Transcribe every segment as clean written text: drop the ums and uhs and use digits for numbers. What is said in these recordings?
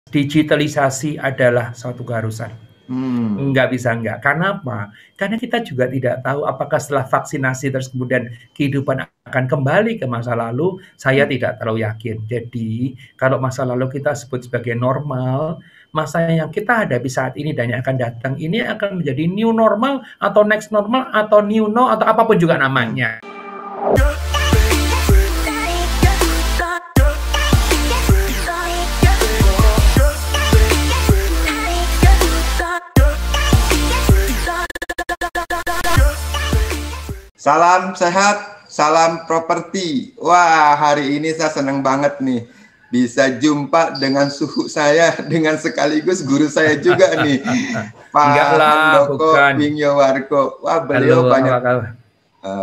digitalisasi adalah suatu keharusan. Nggak bisa enggak. Karena apa? Karena kita juga tidak tahu apakah setelah vaksinasi terus kemudian kehidupan akan kembali ke masa lalu, saya tidak terlalu yakin. Jadi, kalau masa lalu kita sebut sebagai normal, masa yang kita hadapi saat ini dan yang akan datang ini akan menjadi new normal atau next normal atau new no atau apapun juga namanya. Salam sehat, salam properti. Wah, hari ini saya senang banget nih bisa jumpa dengan suhu saya, dengan sekaligus guru saya juga nih, Pak Handoko Wingyowarko. Wah, beliau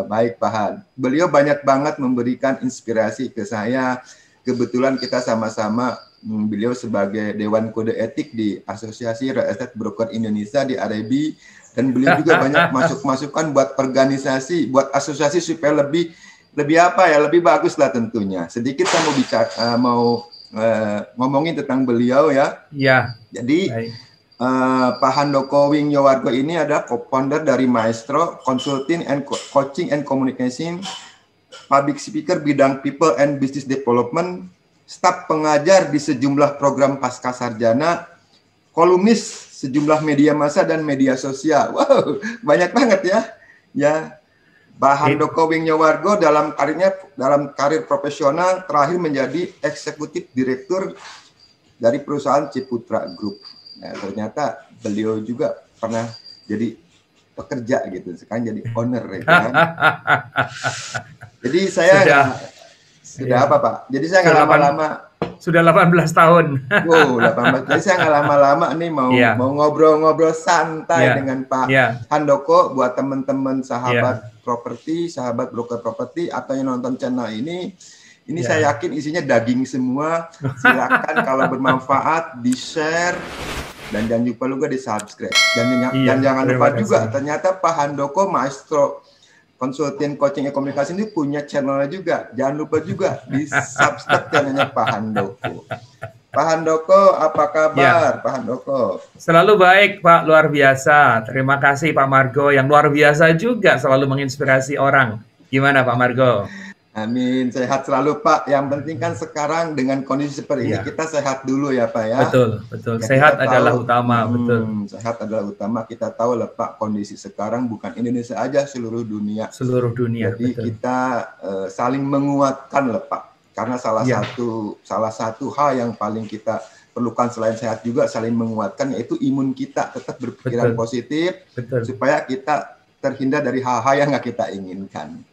baik Pak Han. Beliau banyak banget memberikan inspirasi ke saya. Kebetulan kita sama-sama, beliau sebagai Dewan Kode Etik di Asosiasi Real Estate Broker Indonesia di REB. Dan beliau juga banyak masukan buat organisasi, buat asosiasi supaya lebih bagus lah tentunya. Sedikit saya mau ngomongin tentang beliau ya. Ya. Jadi Pak Handoko Wingyowarko ini adalah co-founder dari Maestro Consulting and Coaching and Communication, public speaker bidang people and business development, staf pengajar di sejumlah program pascasarjana, kolumnis sejumlah media massa dan media sosial. Wow, banyak banget ya. Ya, Pak Handoko Wingyowarko dalam karir profesional terakhir menjadi eksekutif direktur dari perusahaan Ciputra Group. Nah, ternyata beliau juga pernah jadi pekerja gitu, sekarang jadi owner ya kan. Jadi saya sudah apa Pak? Jadi saya nggak lama-lama. Sudah 18 tahun. Wow, 18. Jadi saya nggak lama-lama nih mau ngobrol-ngobrol santai dengan Pak Handoko buat teman-teman sahabat properti, sahabat broker properti atau yang nonton channel ini. Ini saya yakin isinya daging semua. Silakan kalau bermanfaat di-share dan jangan lupa juga di-subscribe. Dan jangan lupa juga ternyata Pak Handoko Maestro Konsultan Coaching and Komunikasi ini punya channelnya juga. Jangan lupa juga di-subscribe channelnya Pak Handoko. Pak Handoko, apa kabar Pak Handoko? Selalu baik Pak, luar biasa. Terima kasih Pak Margo yang luar biasa juga selalu menginspirasi orang. Gimana Pak Margo? Amin, sehat selalu Pak. Yang penting kan sekarang dengan kondisi seperti ini kita sehat dulu ya Pak ya. Betul. Ya, sehat adalah utama, betul. Sehat adalah utama. Kita tahu lah Pak, kondisi sekarang bukan Indonesia aja, seluruh dunia. Seluruh dunia. Jadi kita saling menguatkan lah Pak. Karena salah satu hal yang paling kita perlukan selain sehat juga saling menguatkan, yaitu imun kita tetap berpikiran positif supaya kita terhindar dari hal-hal yang nggak kita inginkan.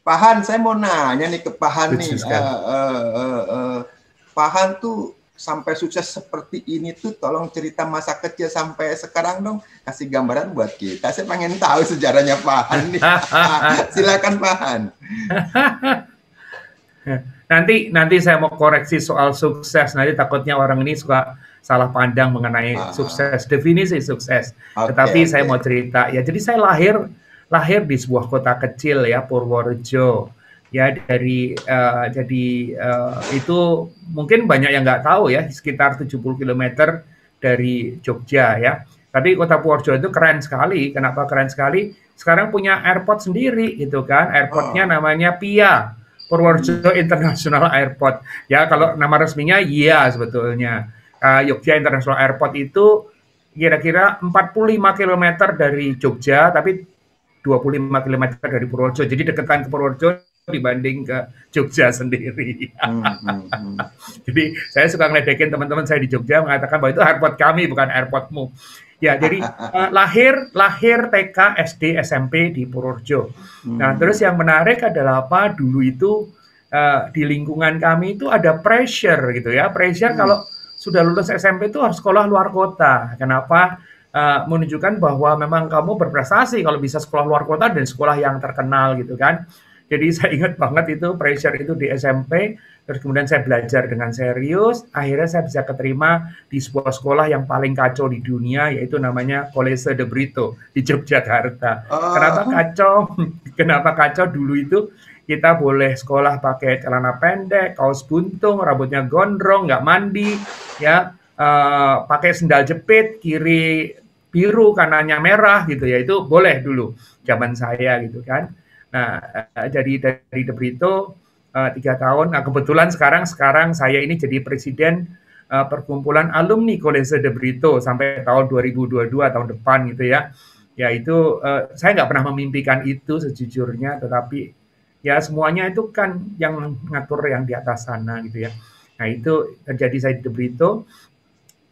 Pak Han, saya mau nanya nih ke Pak Han nih. Pak Han tuh sampai sukses seperti ini tuh, tolong cerita masa kecil sampai sekarang dong. Kasih gambaran buat kita. Saya pengen tahu sejarahnya Pak Han nih. Silakan Pak Han. Nanti saya mau koreksi soal sukses. Nanti takutnya orang ini suka salah pandang mengenai sukses, definisi sukses. Tetapi saya mau cerita. Ya, jadi saya lahir di sebuah kota kecil ya, Purworejo. Ya, itu mungkin banyak yang nggak tahu ya, sekitar 70 km dari Jogja ya. Tapi kota Purworejo itu keren sekali. Kenapa keren sekali? Sekarang punya airport sendiri gitu kan. Airportnya namanya PIA, Purworejo International Airport. Ya, kalau nama resminya sebetulnya. Jogja International Airport itu kira-kira 45 km dari Jogja, tapi 25 km dari Purworejo. Jadi deketan ke Purworejo dibanding ke Jogja sendiri. Jadi saya suka ngeledekin teman-teman saya di Jogja, mengatakan bahwa itu airport kami, bukan airportmu. Ya, jadi lahir TK, SD, SMP di Purworejo. Nah, terus yang menarik adalah apa? Dulu itu di lingkungan kami itu ada pressure gitu ya. Pressure kalau sudah lulus SMP itu harus sekolah luar kota. Kenapa? Menunjukkan bahwa memang kamu berprestasi kalau bisa sekolah luar kota dan sekolah yang terkenal gitu kan. Jadi saya ingat banget itu pressure itu di SMP, terus kemudian saya belajar dengan serius, akhirnya saya bisa keterima di sebuah sekolah yang paling kacau di dunia, yaitu namanya Collège de Brito di Yogyakarta. Kenapa kacau? Dulu itu kita boleh sekolah pakai celana pendek, kaos buntung, rambutnya gondrong, nggak mandi, ya. pakai sendal jepit, kiri biru, kanannya merah gitu ya, itu boleh dulu zaman saya gitu kan. Nah, jadi dari De Brito 3 tahun. Nah, kebetulan sekarang saya ini jadi presiden perkumpulan alumni Kolese De Brito sampai tahun 2022 tahun depan gitu ya. Ya itu saya nggak pernah memimpikan itu sejujurnya, tetapi ya semuanya itu kan yang ngatur yang di atas sana gitu ya. Nah itu terjadi saya di De Brito.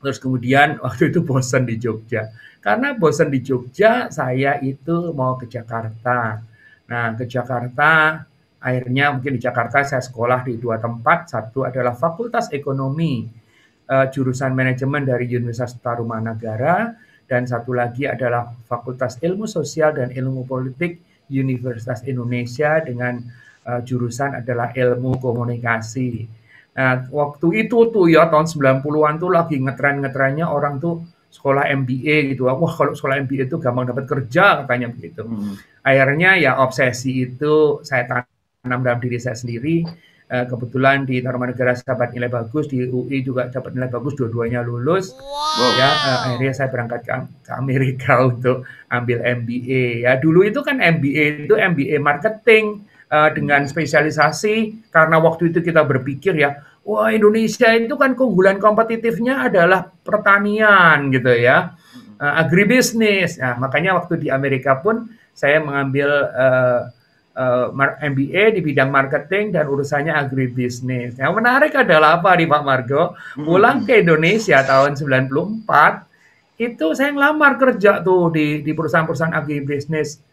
Terus kemudian waktu itu bosan di Jogja. Karena bosan di Jogja, saya itu mau ke Jakarta. Nah, ke Jakarta, akhirnya mungkin di Jakarta saya sekolah di 2 tempat. Satu adalah Fakultas Ekonomi, jurusan manajemen dari Universitas Tarumanagara, dan satu lagi adalah Fakultas Ilmu Sosial dan Ilmu Politik Universitas Indonesia dengan jurusan adalah Ilmu Komunikasi. Nah, waktu itu tuh ya tahun 90-an tuh lagi ngetren-ngetrennya orang tuh sekolah MBA gitu. Wah, kalau sekolah MBA itu gampang dapat kerja katanya begitu. Akhirnya ya obsesi itu saya tanam dalam diri saya sendiri. Kebetulan di Tarumanegara saya dapat nilai bagus, di UI juga dapat nilai bagus, dua-duanya lulus. Ya, akhirnya saya berangkat ke Amerika untuk ambil MBA. Ya, dulu itu kan MBA itu MBA marketing dengan spesialisasi, karena waktu itu kita berpikir ya, wah Indonesia itu kan keunggulan kompetitifnya adalah pertanian gitu ya, agribisnis. Nah, makanya waktu di Amerika pun saya mengambil MBA di bidang marketing dan urusannya agribisnis. Yang menarik adalah apa nih Pak Margo? Pulang ke Indonesia tahun 94, itu saya ngelamar kerja tuh di perusahaan-perusahaan agribisnis.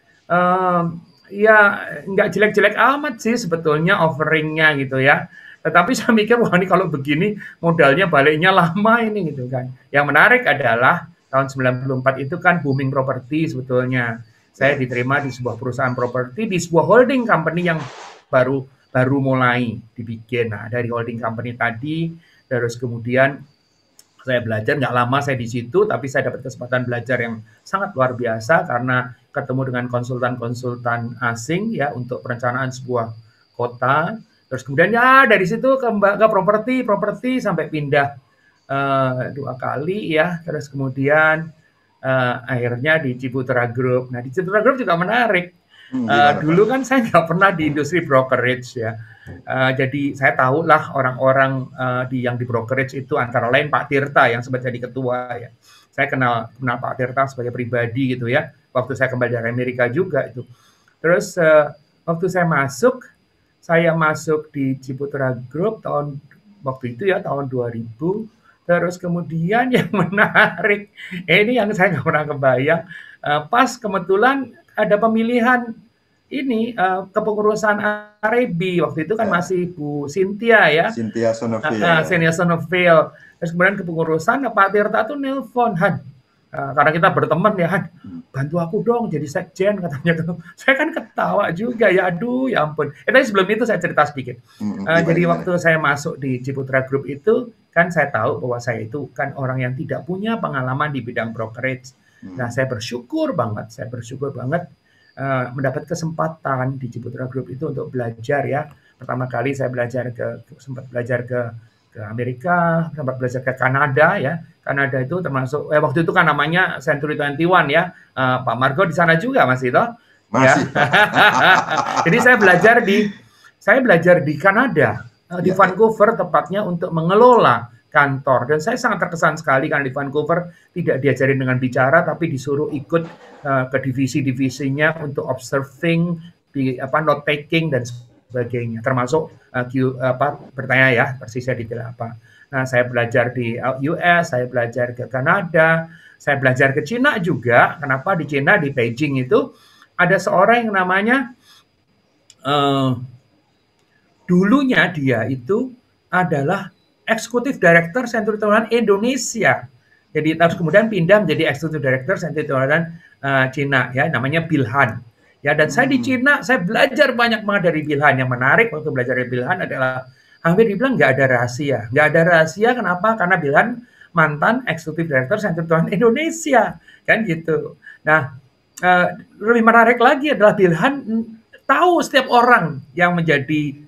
Ya nggak jelek-jelek amat sih sebetulnya offeringnya gitu ya. Tetapi saya mikir, wah ini kalau begini modalnya baliknya lama ini gitu kan. Yang menarik adalah tahun 94 itu kan booming properti sebetulnya. Saya diterima di sebuah perusahaan properti, di sebuah holding company yang baru mulai dibikin. Nah, dari holding company tadi, terus kemudian saya belajar, nggak lama saya di situ, tapi saya dapat kesempatan belajar yang sangat luar biasa karena ketemu dengan konsultan-konsultan asing ya untuk perencanaan sebuah kota. Terus kemudian ya dari situ ke properti sampai pindah 2 kali ya. Terus kemudian akhirnya di Ciputra Group. Nah di Ciputra Group juga menarik. Dulu kan saya nggak pernah di industri brokerage ya. Jadi saya tahu lah orang-orang yang di brokerage itu antara lain Pak Tirta yang sempat jadi ketua ya. Saya kenal Pak Tirta sebagai pribadi gitu ya. Waktu saya kembali dari Amerika juga itu. Terus waktu saya masuk di Ciputra Group waktu itu ya tahun 2000. Terus kemudian yang menarik, ini yang saya nggak pernah kebayang, pas kebetulan ada pemilihan ini kepengurusan Arebi waktu itu kan masih Bu Cynthia ya. Cynthia Sonovil. Cynthia Sonovil. Terus kemudian kepengurusan Pak Tirta tuh nelpon, Han. Karena kita berteman ya, Han, bantu aku dong jadi sekjen katanya. Saya kan ketawa juga ya, aduh ya ampun. Tapi sebelum itu saya cerita sedikit. Jadi waktu saya masuk di Ciputra Group itu kan saya tahu bahwa saya itu kan orang yang tidak punya pengalaman di bidang brokerage. Nah, saya bersyukur banget mendapat kesempatan di Ciputra Group itu untuk belajar ya. Pertama kali saya sempat belajar ke Amerika, sempat belajar ke Kanada ya. Kanada itu termasuk waktu itu kan namanya Century 21 ya. Pak Margo di sana juga masih toh? Masih. Ya. Jadi saya belajar di Kanada, di Vancouver tepatnya untuk mengelola kantor. Dan saya sangat terkesan sekali karena di Vancouver tidak diajarin dengan bicara, tapi disuruh ikut ke divisi-divisinya untuk observing, note taking dan sebagainya. Termasuk bertanya ya, persisnya detail apa. Nah, saya belajar di US, saya belajar ke Kanada, saya belajar ke Cina juga. Kenapa di Cina, di Beijing itu ada seorang yang namanya dulunya dia itu adalah Eksekutif Director Century 21 Indonesia. Jadi terus kemudian pindah menjadi Eksekutif Director Century 21 Cina ya, namanya Bilhan. Ya, dan saya di Cina, saya belajar banyak banget dari Bilhan. Yang menarik waktu belajar dari Bilhan adalah hampir dibilang nggak ada rahasia. Nggak ada rahasia kenapa? Karena Bilhan mantan Eksekutif Director Century 21 Indonesia. Kan gitu. Nah, lebih menarik lagi adalah Bilhan tahu setiap orang yang menjadi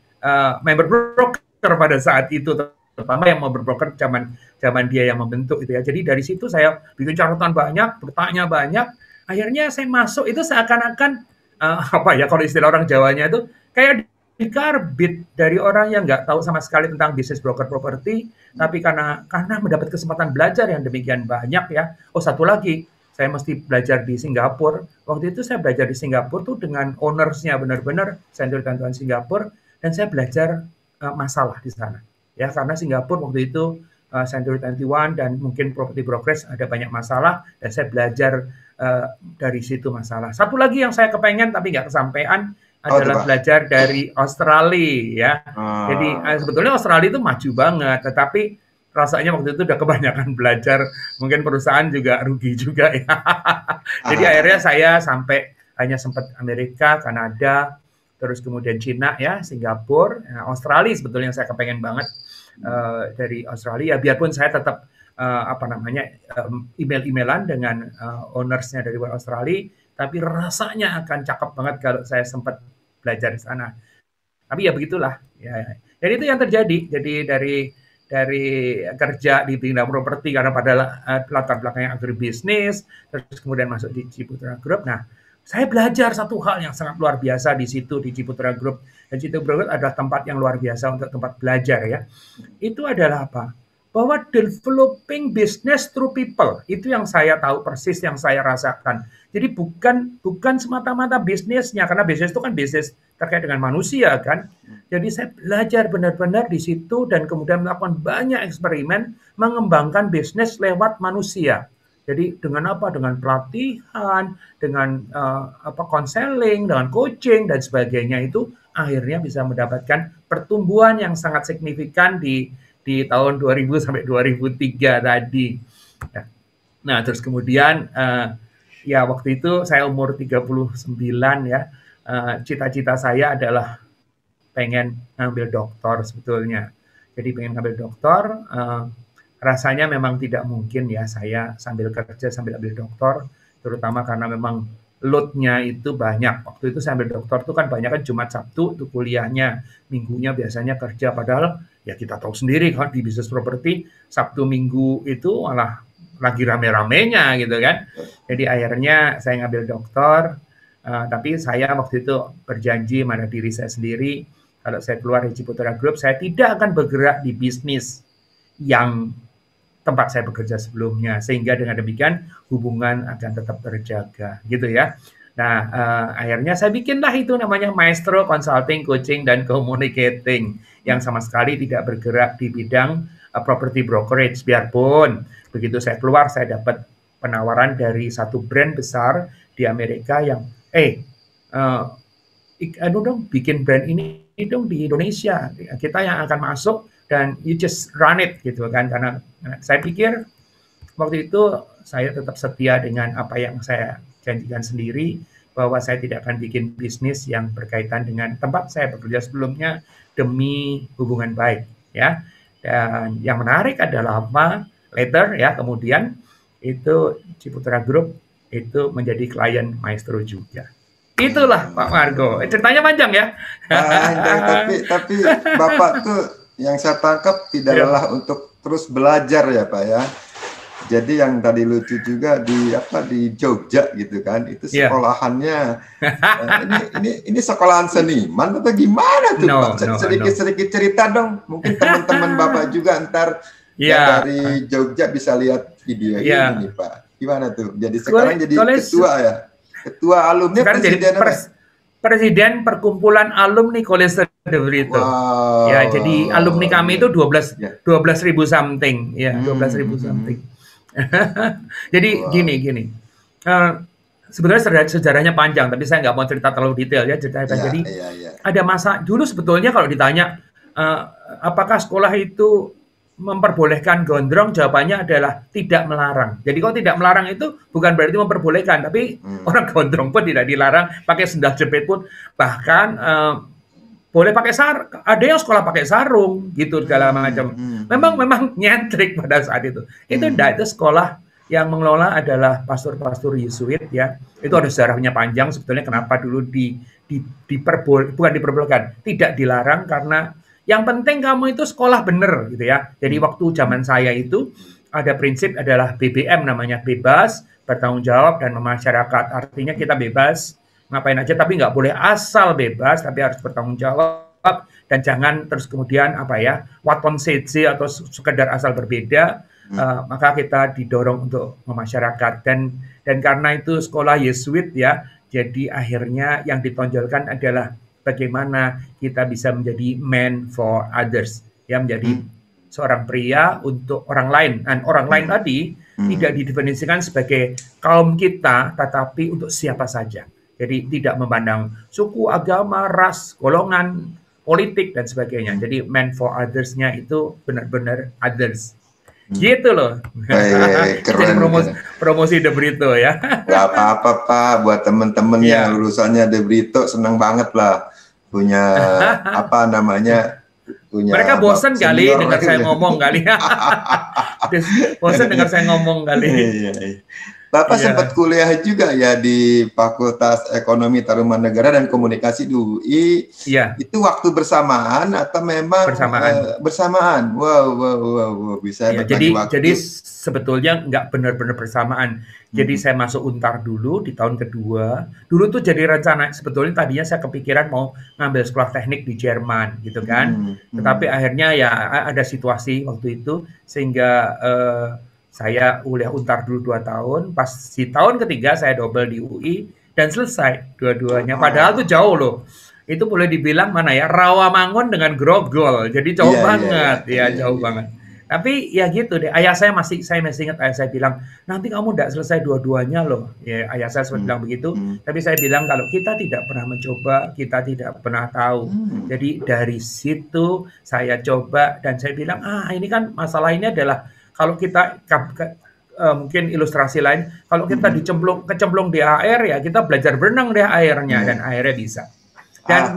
member broker pada saat itu terutama yang mau berbroker zaman dia yang membentuk itu ya. Jadi dari situ saya bikin catatan banyak, bertanya banyak, akhirnya saya masuk itu seakan-akan apa ya kalau istilah orang Jawanya itu kayak dikarbit dari orang yang nggak tahu sama sekali tentang bisnis broker properti, tapi karena mendapat kesempatan belajar yang demikian banyak ya. Oh satu lagi, saya mesti belajar di Singapura. Waktu itu saya belajar di Singapura tuh dengan ownersnya benar-benar Century 21 Singapura, dan saya belajar masalah di sana. Ya karena Singapura waktu itu Century 21 dan mungkin property brokerage ada banyak masalah, dan saya belajar dari situ masalah. Satu lagi yang saya kepengen tapi nggak kesampaian adalah belajar dari Australia ya. Jadi sebetulnya Australia itu maju banget, tetapi rasanya waktu itu udah kebanyakan belajar, mungkin perusahaan juga rugi juga ya. Jadi akhirnya saya sampai hanya sempat Amerika, Kanada, terus kemudian Cina ya, Singapura, Australia sebetulnya yang saya kepengen banget dari Australia. Biarpun saya tetap email-emailan dengan ownersnya dari Australia, tapi rasanya akan cakep banget kalau saya sempat belajar di sana. Tapi ya begitulah. Ya. Jadi itu yang terjadi. Jadi dari kerja di bidang properti karena pada latar belakangnya agribisnis, terus kemudian masuk di Ciputra Group. Nah, saya belajar satu hal yang sangat luar biasa di situ di Ciputra Group. Dan Ciputra Group adalah tempat yang luar biasa untuk tempat belajar ya. Itu adalah apa? Bahwa developing business through people. Itu yang saya tahu persis, yang saya rasakan. Jadi bukan semata-mata bisnisnya, karena bisnis itu kan bisnis terkait dengan manusia kan. Jadi saya belajar benar-benar di situ dan kemudian melakukan banyak eksperimen mengembangkan bisnis lewat manusia. Jadi dengan apa? Dengan pelatihan, dengan konseling, dengan coaching dan sebagainya, itu akhirnya bisa mendapatkan pertumbuhan yang sangat signifikan di tahun 2000 sampai 2003 tadi. Nah, terus kemudian ya waktu itu saya umur 39 ya. Cita-cita saya adalah pengen ngambil doktor sebetulnya. Jadi pengen ngambil doktor, rasanya memang tidak mungkin ya saya sambil kerja sambil ambil doktor, terutama karena memang load-nya itu banyak. Waktu itu saya ambil doktor itu kan banyak kan Jumat Sabtu tuh kuliahnya, minggunya biasanya kerja, padahal ya kita tahu sendiri kan di bisnis properti Sabtu Minggu itu malah lagi rame-ramenya gitu kan. Jadi akhirnya saya ngambil doktor, tapi saya waktu itu berjanji pada diri saya sendiri, kalau saya keluar dari Ciputra Group, saya tidak akan bergerak di bisnis yang tempat saya bekerja sebelumnya, sehingga dengan demikian hubungan akan tetap terjaga, gitu ya. Nah, akhirnya saya bikinlah itu namanya Maestro Consulting, Coaching, dan Communicating, yang sama sekali tidak bergerak di bidang property brokerage, biarpun begitu saya keluar, saya dapat penawaran dari satu brand besar di Amerika yang, dong bikin brand ini dong di Indonesia, kita yang akan masuk dan you just run it gitu kan. Karena saya pikir waktu itu saya tetap setia dengan apa yang saya janjikan sendiri, bahwa saya tidak akan bikin bisnis yang berkaitan dengan tempat saya bekerja sebelumnya demi hubungan baik ya. Dan yang menarik adalah apa? Later ya, kemudian itu Ciputra Group itu menjadi klien Maestro juga. Itulah Pak Margo. Ceritanya panjang ya. Tapi Bapak tuh yang saya tangkap tidak lelah untuk terus belajar ya Pak ya. Jadi yang tadi lucu juga di Jogja gitu kan, itu sekolahannya ini sekolahan seniman atau gimana tuh Pak? Sedikit cerita dong. Mungkin teman-teman Bapak juga ntar yang dari Jogja bisa lihat video ini nih Pak. Gimana tuh? Jadi sekarang jadi ketua ya. Ketua alumni, presiden perkumpulan alumni College de Brito. Wow. Ya, jadi alumni kami itu 12.000 something, ya 12.000 something. Jadi gini. Sebenarnya sejarahnya panjang, tapi saya nggak mau cerita terlalu detail ya ceritanya. Jadi ada masa dulu sebetulnya kalau ditanya apakah sekolah itu memperbolehkan gondrong, jawabannya adalah tidak melarang. Jadi kalau tidak melarang itu bukan berarti memperbolehkan, tapi orang gondrong pun tidak dilarang, pakai sendal jepit pun, bahkan boleh pakai ada yang sekolah pakai sarung gitu segala macam. Memang nyentrik pada saat itu. Itu sekolah yang mengelola adalah pastor-pastor Yesuit ya. Itu ada sejarahnya panjang sebetulnya kenapa dulu bukan diperbolehkan, tidak dilarang karena Yang penting kamu itu sekolah bener gitu ya. Jadi waktu zaman saya itu ada prinsip adalah BBM namanya, bebas, bertanggung jawab dan memasyarakat. Artinya kita bebas ngapain aja tapi nggak boleh asal bebas, tapi harus bertanggung jawab dan jangan terus kemudian apa ya, waton seje atau sekedar asal berbeda. Maka kita didorong untuk memasyarakat dan karena itu sekolah Yesuit ya, jadi akhirnya yang ditonjolkan adalah bagaimana kita bisa menjadi man for others, ya menjadi seorang pria untuk orang lain. Dan orang lain tadi tidak didefinisikan sebagai kaum kita, tetapi untuk siapa saja. Jadi tidak memandang suku, agama, ras, golongan, politik dan sebagainya. Jadi man for others-nya itu benar-benar others. Gitu loh. Keren. Promosi The Brito ya. Gak apa-apa Pak, buat temen-temen yang lulusannya The Brito senang banget lah punya apa namanya, punya. Mereka bosan kali dengar saya ngomong kali. Bosan dengar saya ngomong kali. Iya. Bapak sempat kuliah juga ya di Fakultas Ekonomi Tarumanegara dan Komunikasi di UI. Iya. Itu waktu bersamaan atau memang bersamaan? Wow, bisa ya, jadi sebetulnya nggak benar-benar bersamaan. Jadi saya masuk Untar dulu di tahun kedua. Dulu tuh jadi rencana, sebetulnya tadinya saya kepikiran mau ngambil sekolah teknik di Jerman gitu kan. Tetapi akhirnya ya ada situasi waktu itu sehingga saya kuliah Untar dulu 2 tahun, pas di tahun ketiga saya double di UI dan selesai dua-duanya. Padahal tuh jauh loh. Itu boleh dibilang mana ya, Rawamangun dengan Grogol. Jadi jauh banget, jauh banget. Tapi ya gitu deh. Saya masih ingat ayah saya bilang, nanti kamu tidak selesai dua-duanya loh. Ya ayah saya sempat bilang begitu. Tapi saya bilang kalau kita tidak pernah mencoba, kita tidak pernah tahu. Jadi dari situ saya coba dan saya bilang, ini kan masalah ini adalah kalau kita mungkin ilustrasi lain, kalau kita kecemplung di air ya kita belajar berenang di airnya dan akhirnya bisa. Dan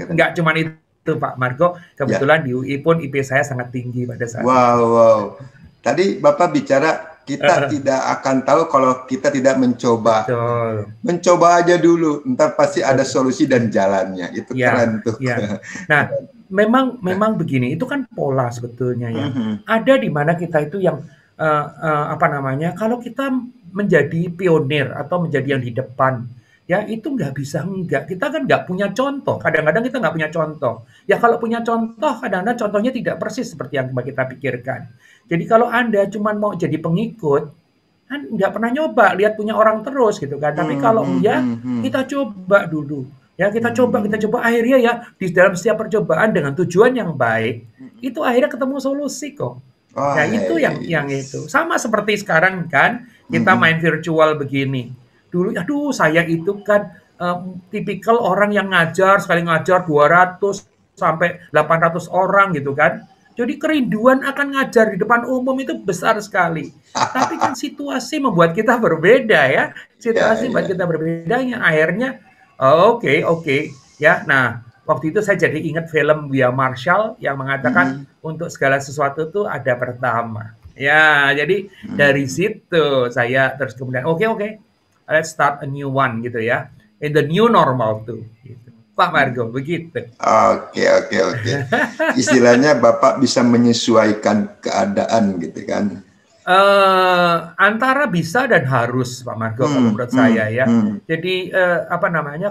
nggak cuma itu Pak Margo, kebetulan di UI pun IP saya sangat tinggi pada saat itu. Wow. Tadi Bapak bicara kita tidak akan tahu kalau kita tidak mencoba. Betul. Mencoba aja dulu, ntar pasti ada solusi dan jalannya. Itu keren tuh. Ya. Nah, memang begini, itu kan pola sebetulnya ya. Ada di mana kita itu yang kalau kita menjadi pionir atau menjadi yang di depan, ya itu nggak bisa enggak. Kita kan nggak punya contoh. Kadang-kadang kita nggak punya contoh. Ya kalau punya contoh, kadang-kadang contohnya tidak persis seperti yang kita pikirkan. Jadi kalau Anda cuma mau jadi pengikut, kan nggak pernah nyoba, lihat punya orang terus gitu kan. Tapi kalau kita coba dulu. Ya kita coba akhirnya ya di dalam setiap percobaan dengan tujuan yang baik itu akhirnya ketemu solusi kok. Nah itu yang itu sama seperti sekarang kan kita main virtual begini. Dulu aduh saya itu kan tipikal orang yang sekali ngajar 200 sampai 800 orang gitu kan. Jadi kerinduan akan ngajar di depan umum itu besar sekali. Tapi kan situasi membuat kita berbeda ya. Situasi membuat kita berbeda yang akhirnya Oke. Ya, nah, waktu itu saya jadi ingat film Wia Marshall yang mengatakan untuk segala sesuatu itu ada pertama. Ya, jadi dari situ saya terus kemudian oke. Let's start a new one gitu ya. In the new normal tuh. Gitu. Pak Margo, begitu. Oke. Istilahnya Bapak bisa menyesuaikan keadaan gitu kan. Antara bisa dan harus Pak Margo kalau menurut saya ya. Jadi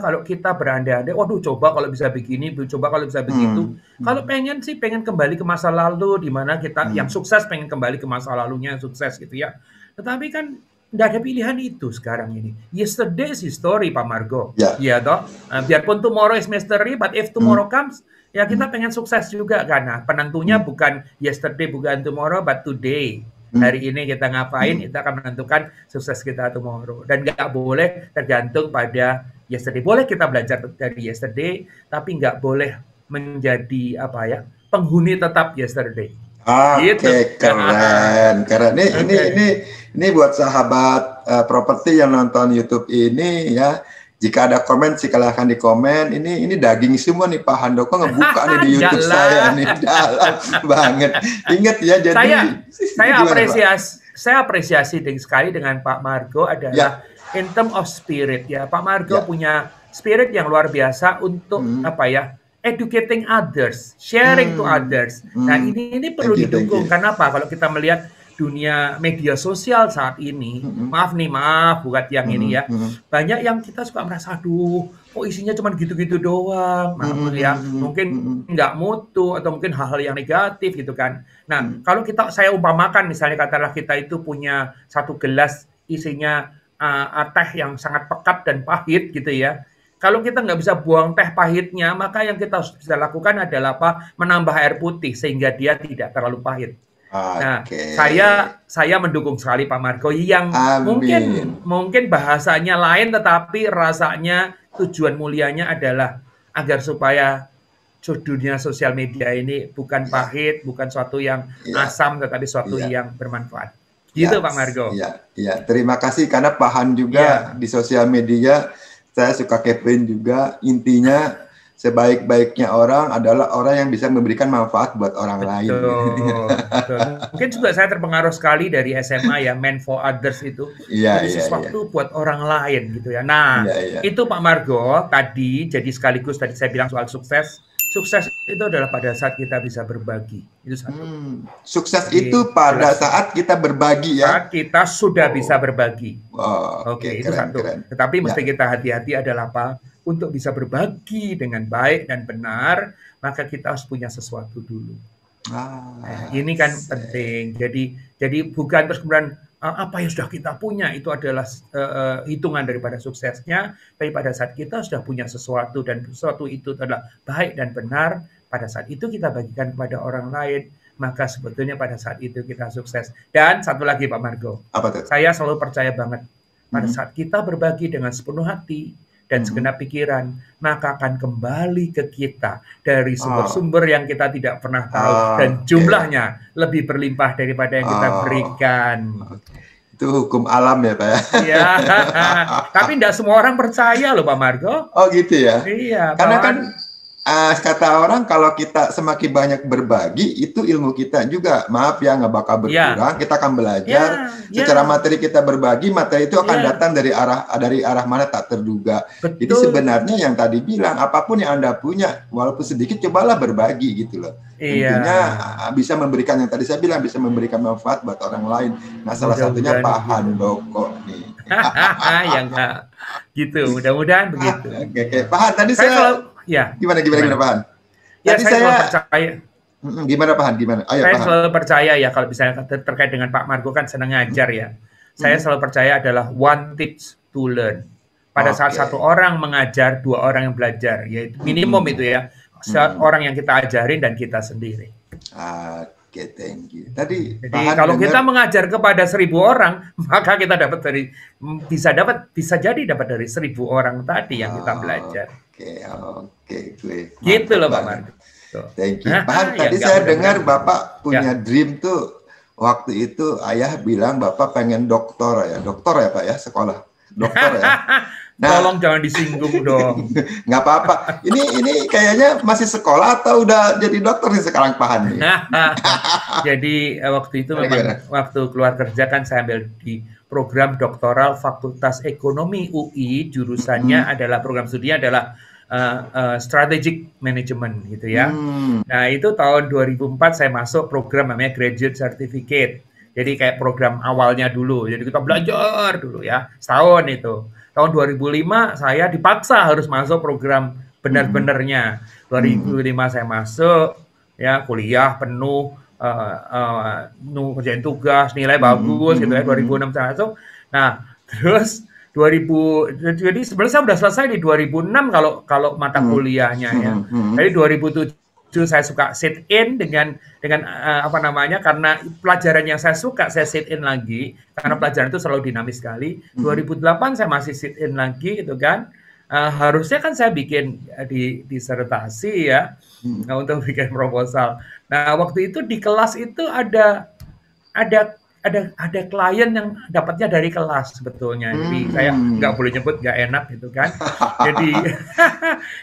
kalau kita berandai-andai, waduh coba kalau bisa begini, coba kalau bisa begitu. Kalau pengen kembali ke masa lalu di mana kita yang sukses pengen kembali ke masa lalunya yang sukses gitu ya. Tetapi kan nggak ada pilihan itu sekarang ini. Yesterday is history Pak Margo. Ya toh. Biarpun tomorrow is mystery, but if tomorrow comes, ya kita pengen sukses juga karena penentunya bukan yesterday, bukan tomorrow, but today. Hari ini kita ngapain, itu akan menentukan sukses kita tomorrow. Dan nggak boleh tergantung pada yesterday. Boleh kita belajar dari yesterday, tapi nggak boleh menjadi penghuni tetap yesterday. Oke, keren. Ini buat sahabat properti yang nonton YouTube ini ya. Jika ada komen, silahkan di komen. Ini daging semua nih Pak Handoko ngebuka nih di YouTube saya nih, dalam banget. Ingat ya, jadi saya apresiasi sekali dengan Pak Margo adalah in term of spirit ya. Pak Margo punya spirit yang luar biasa untuk educating others, sharing to others. Nah, ini perlu Thank you, thank didukung. you. Kenapa? Kalau kita melihat dunia media sosial saat ini, maaf buat yang ini ya, banyak yang kita suka merasa, aduh, kok isinya cuma gitu-gitu doang, maaf ya, mungkin nggak mutu atau mungkin hal-hal yang negatif gitu kan. Nah, kalau saya umpamakan misalnya katakanlah kita itu punya satu gelas isinya teh yang sangat pekat dan pahit gitu ya. Kalau kita nggak bisa buang teh pahitnya, maka yang kita harus bisa lakukan adalah apa? Menambah air putih sehingga dia tidak terlalu pahit. Nah, Oke. saya mendukung sekali Pak Margo yang Amin. mungkin bahasanya lain tetapi rasanya tujuan mulianya adalah agar supaya dunia sosial media ini bukan pahit, bukan suatu yang asam tetapi suatu yang bermanfaat. Gitu Pak Margo. Iya. Terima kasih karena paham juga di sosial media. Saya suka Kevin juga. Intinya sebaik-baiknya orang adalah orang yang bisa memberikan manfaat buat orang lain. Betul. Mungkin juga saya terpengaruh sekali dari SMA ya, Man for Others itu. Jadi sesuatu buat orang lain gitu ya. Nah, itu Pak Margo tadi, jadi sekaligus tadi saya bilang soal sukses. Sukses itu adalah pada saat kita bisa berbagi. Itu satu. Sukses itu pada saat kita berbagi ya. Saat kita sudah bisa berbagi. Oke, itu satu. Tetapi mesti kita hati-hati adalah apa? Untuk bisa berbagi dengan baik dan benar, maka kita harus punya sesuatu dulu. Ini kan penting. Jadi bukan terus kemudian apa yang sudah kita punya itu adalah hitungan daripada suksesnya, tapi pada saat kita sudah punya sesuatu dan sesuatu itu adalah baik dan benar, pada saat itu kita bagikan kepada orang lain, maka sebetulnya pada saat itu kita sukses. Dan satu lagi Pak Margo, saya selalu percaya banget pada saat kita berbagi dengan sepenuh hati dan segenap pikiran, maka akan kembali ke kita dari sumber-sumber yang kita tidak pernah tahu dan jumlahnya lebih berlimpah daripada yang kita berikan. Itu hukum alam ya Pak ya? Iya, tapi tidak semua orang percaya loh Pak Margo. Oh gitu ya? Iya. Karena kan kata orang kalau kita semakin banyak berbagi itu ilmu kita juga maaf ya nggak bakal berkurang, kita akan belajar secara materi kita berbagi, materi itu akan datang dari arah mana tak terduga. Betul. Jadi sebenarnya yang tadi bilang apapun yang Anda punya walaupun sedikit cobalah berbagi gitu loh. Intinya bisa memberikan yang tadi saya bilang bisa memberikan manfaat buat orang lain. Nah salah satunya Pak Handoko nih. Ya enggak gitu, mudah-mudahan begitu. Oke. Pak Han, tadi saya gimana Pak Han? Ya saya selalu percaya. Gimana Pak Han? Gimana? Ayo, saya selalu percaya ya kalau misalnya terkait dengan Pak Margo kan senang ngajar ya. Saya selalu percaya adalah one teach to learn. Pada saat satu orang mengajar, dua orang yang belajar, yaitu minimum itu ya. Orang yang kita ajarin dan kita sendiri. Oke, thank you. Tadi jadi kalau kita mengajar kepada 1.000 orang, maka kita bisa jadi dapat dari 1.000 orang tadi yang kita belajar. Oke, gue. Gitu loh Pak Margo. Thank you. Pak, tadi saya dengar Bapak punya dream tuh. Waktu itu ayah bilang Bapak pengen doktor ya Pak ya, sekolah doktor ya. Nah, tolong jangan disinggung dong. Nggak apa-apa. Ini kayaknya masih sekolah atau udah jadi dokter nih sekarang Pak Han nih? Jadi waktu itu memang waktu keluar kerja kan saya ambil di program doktoral Fakultas Ekonomi UI, jurusannya adalah program studinya adalah Strategic Management gitu ya. Nah itu tahun 2004 saya masuk program namanya Graduate Certificate. Jadi kayak program awalnya dulu. Jadi kita belajar dulu ya, setahun itu. Tahun 2005 saya dipaksa harus masuk program benar-benarnya. 2005 saya masuk, ya kuliah penuh, kerjain tugas, nilai bagus gitu ya. 2006 saya masuk. Nah terus 2000, jadi sebenarnya saya sudah selesai di 2006 kalau mata kuliahnya ya. Jadi 2007 saya suka sit in dengan karena pelajaran yang saya suka saya sit in lagi karena pelajaran itu selalu dinamis sekali. 2008 saya masih sit in lagi gitu kan. Harusnya kan saya bikin disertasi ya untuk bikin proposal. Nah waktu itu di kelas itu ada klien yang dapatnya dari kelas sebetulnya. Jadi saya nggak boleh nyebut, nggak enak gitu kan.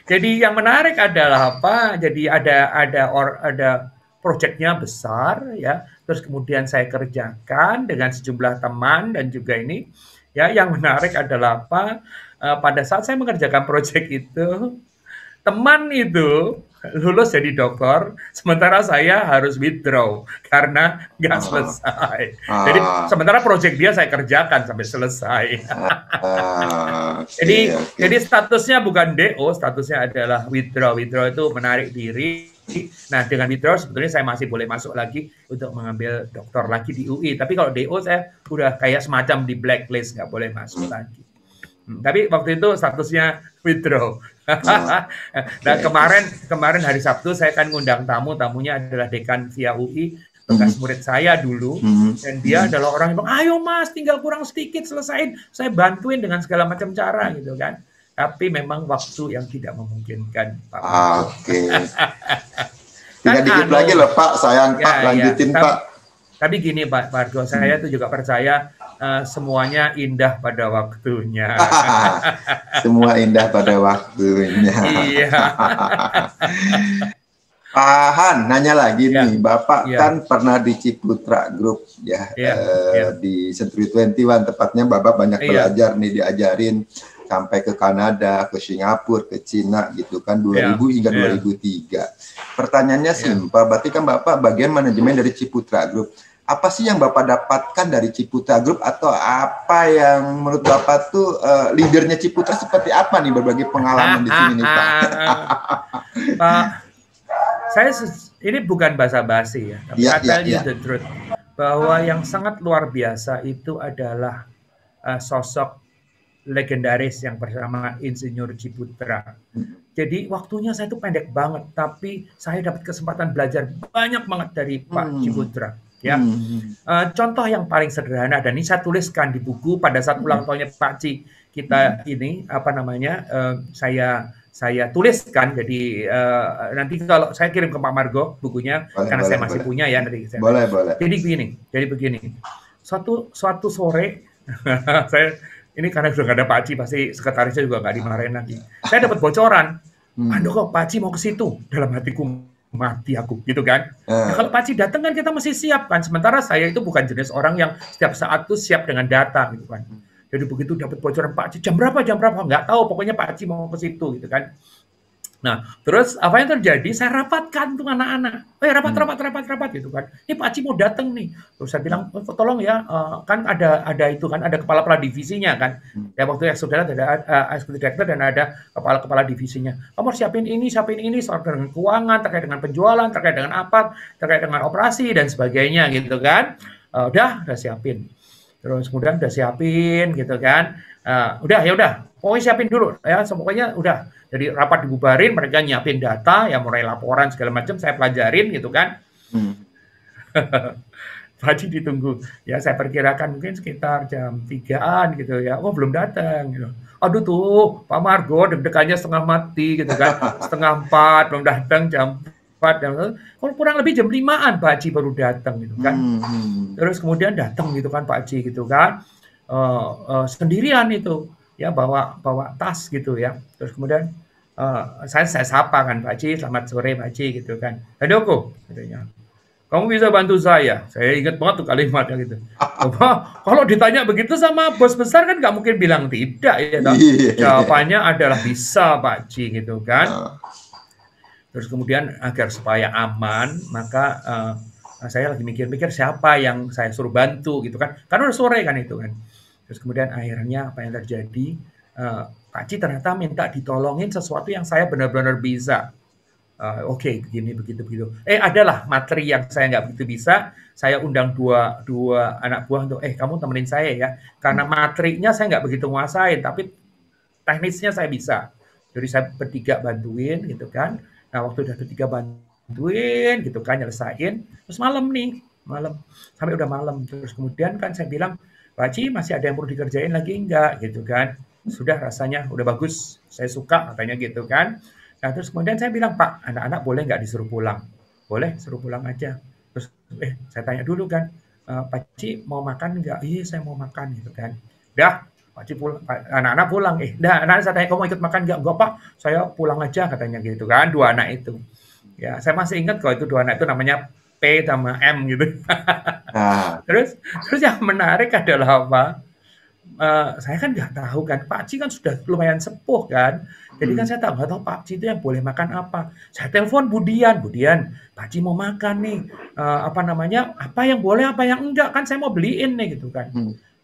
Jadi yang menarik adalah apa? Jadi ada proyeknya besar ya. Terus kemudian saya kerjakan dengan sejumlah teman dan juga ini ya yang menarik adalah apa? Pada saat saya mengerjakan proyek itu teman itu lulus jadi dokter, sementara saya harus withdraw karena nggak Oh, selesai. Jadi ah, sementara proyek dia saya kerjakan sampai selesai. oke, Jadi oke. jadi statusnya bukan DO, statusnya adalah withdraw. Withdraw itu menarik diri. Nah, dengan withdraw sebetulnya saya masih boleh masuk lagi untuk mengambil doktor lagi di UI. Tapi kalau DO saya udah kayak semacam di blacklist, nggak boleh masuk Hmm, lagi. Tapi waktu itu statusnya withdraw. oh, Nah, oke, oke. kemarin kemarin hari Sabtu saya kan ngundang tamu, tamunya adalah dekan via UI, Hmm, bekas murid saya dulu, hmm, dan dia hmm. adalah orang yang bilang, ayo mas, tinggal kurang sedikit selesaiin, saya bantuin dengan segala macam cara gitu kan. Tapi memang waktu yang tidak memungkinkan, Pak Margo. Oke. Kan Tinggal dikit lagi anu, loh Pak, sayang Pak, ya ya. lanjutin Pak. Tapi gini Pak Margo, saya Hmm. tuh juga percaya semuanya indah pada waktunya. Semua indah pada waktunya. Iya. Pak Han, nanya lagi nih, Ya, Bapak kan ya, pernah di Ciputra Group ya, ya, ya, di Century 21, tepatnya Bapak banyak iya, belajar nih, diajarin sampai ke Kanada, ke Singapura, ke Cina gitu kan, iya, 2000 hingga iya, 2003. Pertanyaannya iya. simpel, berarti kan Bapak bagian manajemen dari Ciputra Group. Apa sih yang Bapak dapatkan dari Ciputra Group, atau apa yang menurut Bapak tuh leadernya Ciputra seperti apa nih, berbagi pengalaman di sini nih Pak? Pak, ini bukan basa-basi ya, tapi Ya, I ya, tell you ya. the truth bahwa yang sangat luar biasa itu adalah sosok legendaris yang bernama Insinyur Ciputra. Jadi waktunya saya itu pendek banget, tapi saya dapat kesempatan belajar banyak banget dari Pak Hmm. Ciputra. Ya, Hmm. contoh yang paling sederhana dan ini saya tuliskan di buku pada saat ulang tahunnya Pak Ci kita ini apa namanya saya tuliskan jadi nanti kalau saya kirim ke Pak Margo bukunya Boleh, karena boleh, saya masih boleh. punya ya nanti saya. Boleh, boleh. Jadi begini suatu suatu sore saya ini karena sudah gak ada Pak Ci pasti sekretarisnya juga nggak dimarahin lagi. Saya dapat bocoran, Hmm. Andoko Pak Ci mau ke situ, dalam hatiku mati aku gitu kan. Nah Eh, kalau Pak Ci datang kan kita mesti siap kan. Sementara saya itu bukan jenis orang yang setiap saat tuh siap dengan data gitu kan. Jadi begitu dapat bocoran Pak Ci jam berapa nggak tahu. Pokoknya Pak Ci mau ke situ gitu kan. Nah, terus apa yang terjadi? Saya rapatkan tuh anak-anak. Rapat, hmm. rapat, rapat, rapat gitu kan. Ini Pak Ci mau datang nih. Terus saya Hmm. bilang, oh, tolong ya, kan ada itu kan, ada kepala-kepala divisinya kan. Hmm. Ya waktu saudara ada executive director dan ada kepala-kepala divisinya. Kamu harus siapin ini, terkait dengan keuangan, terkait dengan penjualan, terkait dengan apa, terkait dengan operasi dan sebagainya gitu kan. Udah siapin. Terus kemudian udah siapin gitu kan. Udah ya udah, pokoknya siapin dulu ya. Pokoknya udah. Jadi rapat dibubarin, mereka nyiapin data, ya mulai laporan segala macam, saya pelajarin gitu kan. Hmm. Haji ditunggu. Ya saya perkirakan mungkin sekitar jam 3-an gitu ya. Oh belum datang gitu. Aduh tuh Pak Margo deg-degannya setengah mati gitu kan. Setengah 4 belum datang jam 4. Kalau kurang lebih jam 5-an Pak Haji baru datang gitu kan. Hmm. Hmm. Terus kemudian datang gitu kan Pak Haji gitu kan. Sendirian itu ya bawa tas gitu ya. Terus kemudian saya sapa kan Pak Haji, selamat sore Pak Haji gitu kan. Handoko katanya. Kamu bisa bantu saya ingat banget tuh kalimatnya gitu. Apa, kalau ditanya begitu sama bos besar kan nggak mungkin bilang tidak ya toh. Iya. Jawabannya adalah bisa Pak Ci gitu kan. Oh. Terus kemudian agar supaya aman, maka saya lagi mikir-mikir siapa yang saya suruh bantu gitu kan. Karena udah sore kan itu kan. Terus kemudian akhirnya apa yang terjadi? Pak Ci ternyata minta ditolongin sesuatu yang saya benar-benar bisa. Oke, begini, begitu, begitu. Adalah materi yang saya nggak begitu bisa. Saya undang dua anak buah untuk, kamu temenin saya ya. Karena materinya saya nggak begitu nguasain, tapi teknisnya saya bisa. Jadi saya bertiga bantuin gitu kan. Nah waktu udah bertiga bantuin gitu kan nyelesain. Terus malam nih, malam sampai udah malam. Terus kemudian kan saya bilang, Pak Ci masih ada yang perlu dikerjain lagi enggak gitu kan. Sudah rasanya udah bagus, saya suka katanya gitu kan. Nah terus kemudian saya bilang, Pak anak-anak boleh nggak disuruh pulang? Boleh, suruh pulang aja. Terus saya tanya dulu kan, Pak Ci mau makan nggak? Iya saya mau makan gitu kan. Dah Pakcik pulang, anak-anak pulang. Anak-anak saya tanya, kamu mau ikut makan nggak? Enggak, Pak. Saya pulang aja, katanya gitu kan. Dua anak itu. Ya, saya masih ingat kalau itu dua anak itu namanya P sama M gitu. Nah. terus, terus yang menarik adalah apa? Saya kan nggak tahu kan, Pak Ci kan sudah lumayan sepuh kan, jadi kan saya nggak tahu Pak Ci itu yang boleh makan apa. Saya telepon Budian, "Budian, Pak Ci mau makan nih, apa namanya, apa yang boleh, apa yang enggak, kan saya mau beliin nih," gitu kan.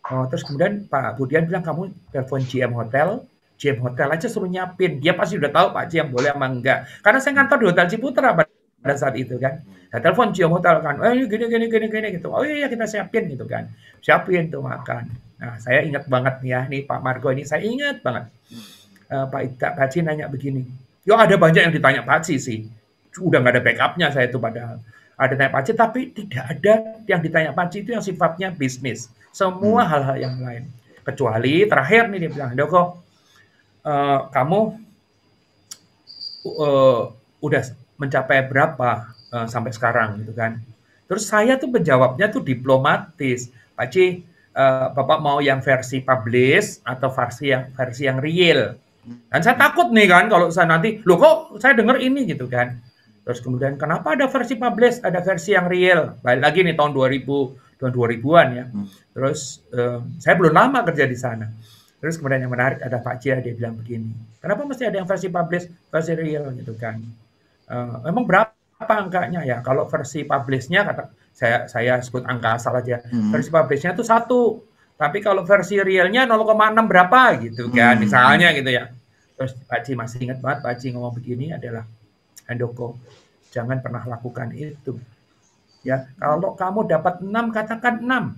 Oh, terus kemudian Pak Budian bilang, "Kamu telepon GM Hotel aja suruh nyiapin, dia pasti udah tahu Pak Ci yang boleh sama enggak." Karena saya ngantor di Hotel Ciputra pada saat itu kan. Saya telepon GM Hotel kan, "Eh, gini," gitu. "Oh iya, kita siapin," gitu kan. Siapin tuh makan. Nah, saya ingat banget nih ya, nih Pak Margo ini saya ingat banget. Pak Ci nanya begini. Ya ada banyak yang ditanya Pak Ci sih. Udah nggak ada backupnya saya itu padahal. Ada tanya Pak Ci, tapi tidak ada yang ditanya Pak Ci itu yang sifatnya bisnis. Semua hal-hal yang lain. Kecuali terakhir nih dia bilang, "Doko, kamu udah mencapai berapa sampai sekarang?" gitu kan. Terus saya tuh menjawabnya tuh diplomatis. "Pak Ci, Bapak mau yang versi publish atau versi yang real?" Dan saya takut nih kan kalau saya nanti, "Loh kok saya dengar ini," gitu kan. Terus kemudian, "Kenapa ada versi publish, ada versi yang real?" Balik lagi nih tahun 2000-an ya. Terus saya belum lama kerja di sana. Terus kemudian yang menarik ada Pak Cia, dia bilang begini, "Kenapa mesti ada yang versi publish, versi real?" gitu kan. Memang berapa angkanya ya? Kalau versi publish-nya kata saya sebut angka asal aja. Versi publish-nya itu 1, tapi kalau versi realnya 0,6 berapa gitu kan, misalnya gitu ya. Terus Pak Ci masih ingat banget, Pak Ci ngomong begini adalah, "Handoko, jangan pernah lakukan itu. Ya, kalau kamu dapat 6, katakan 6.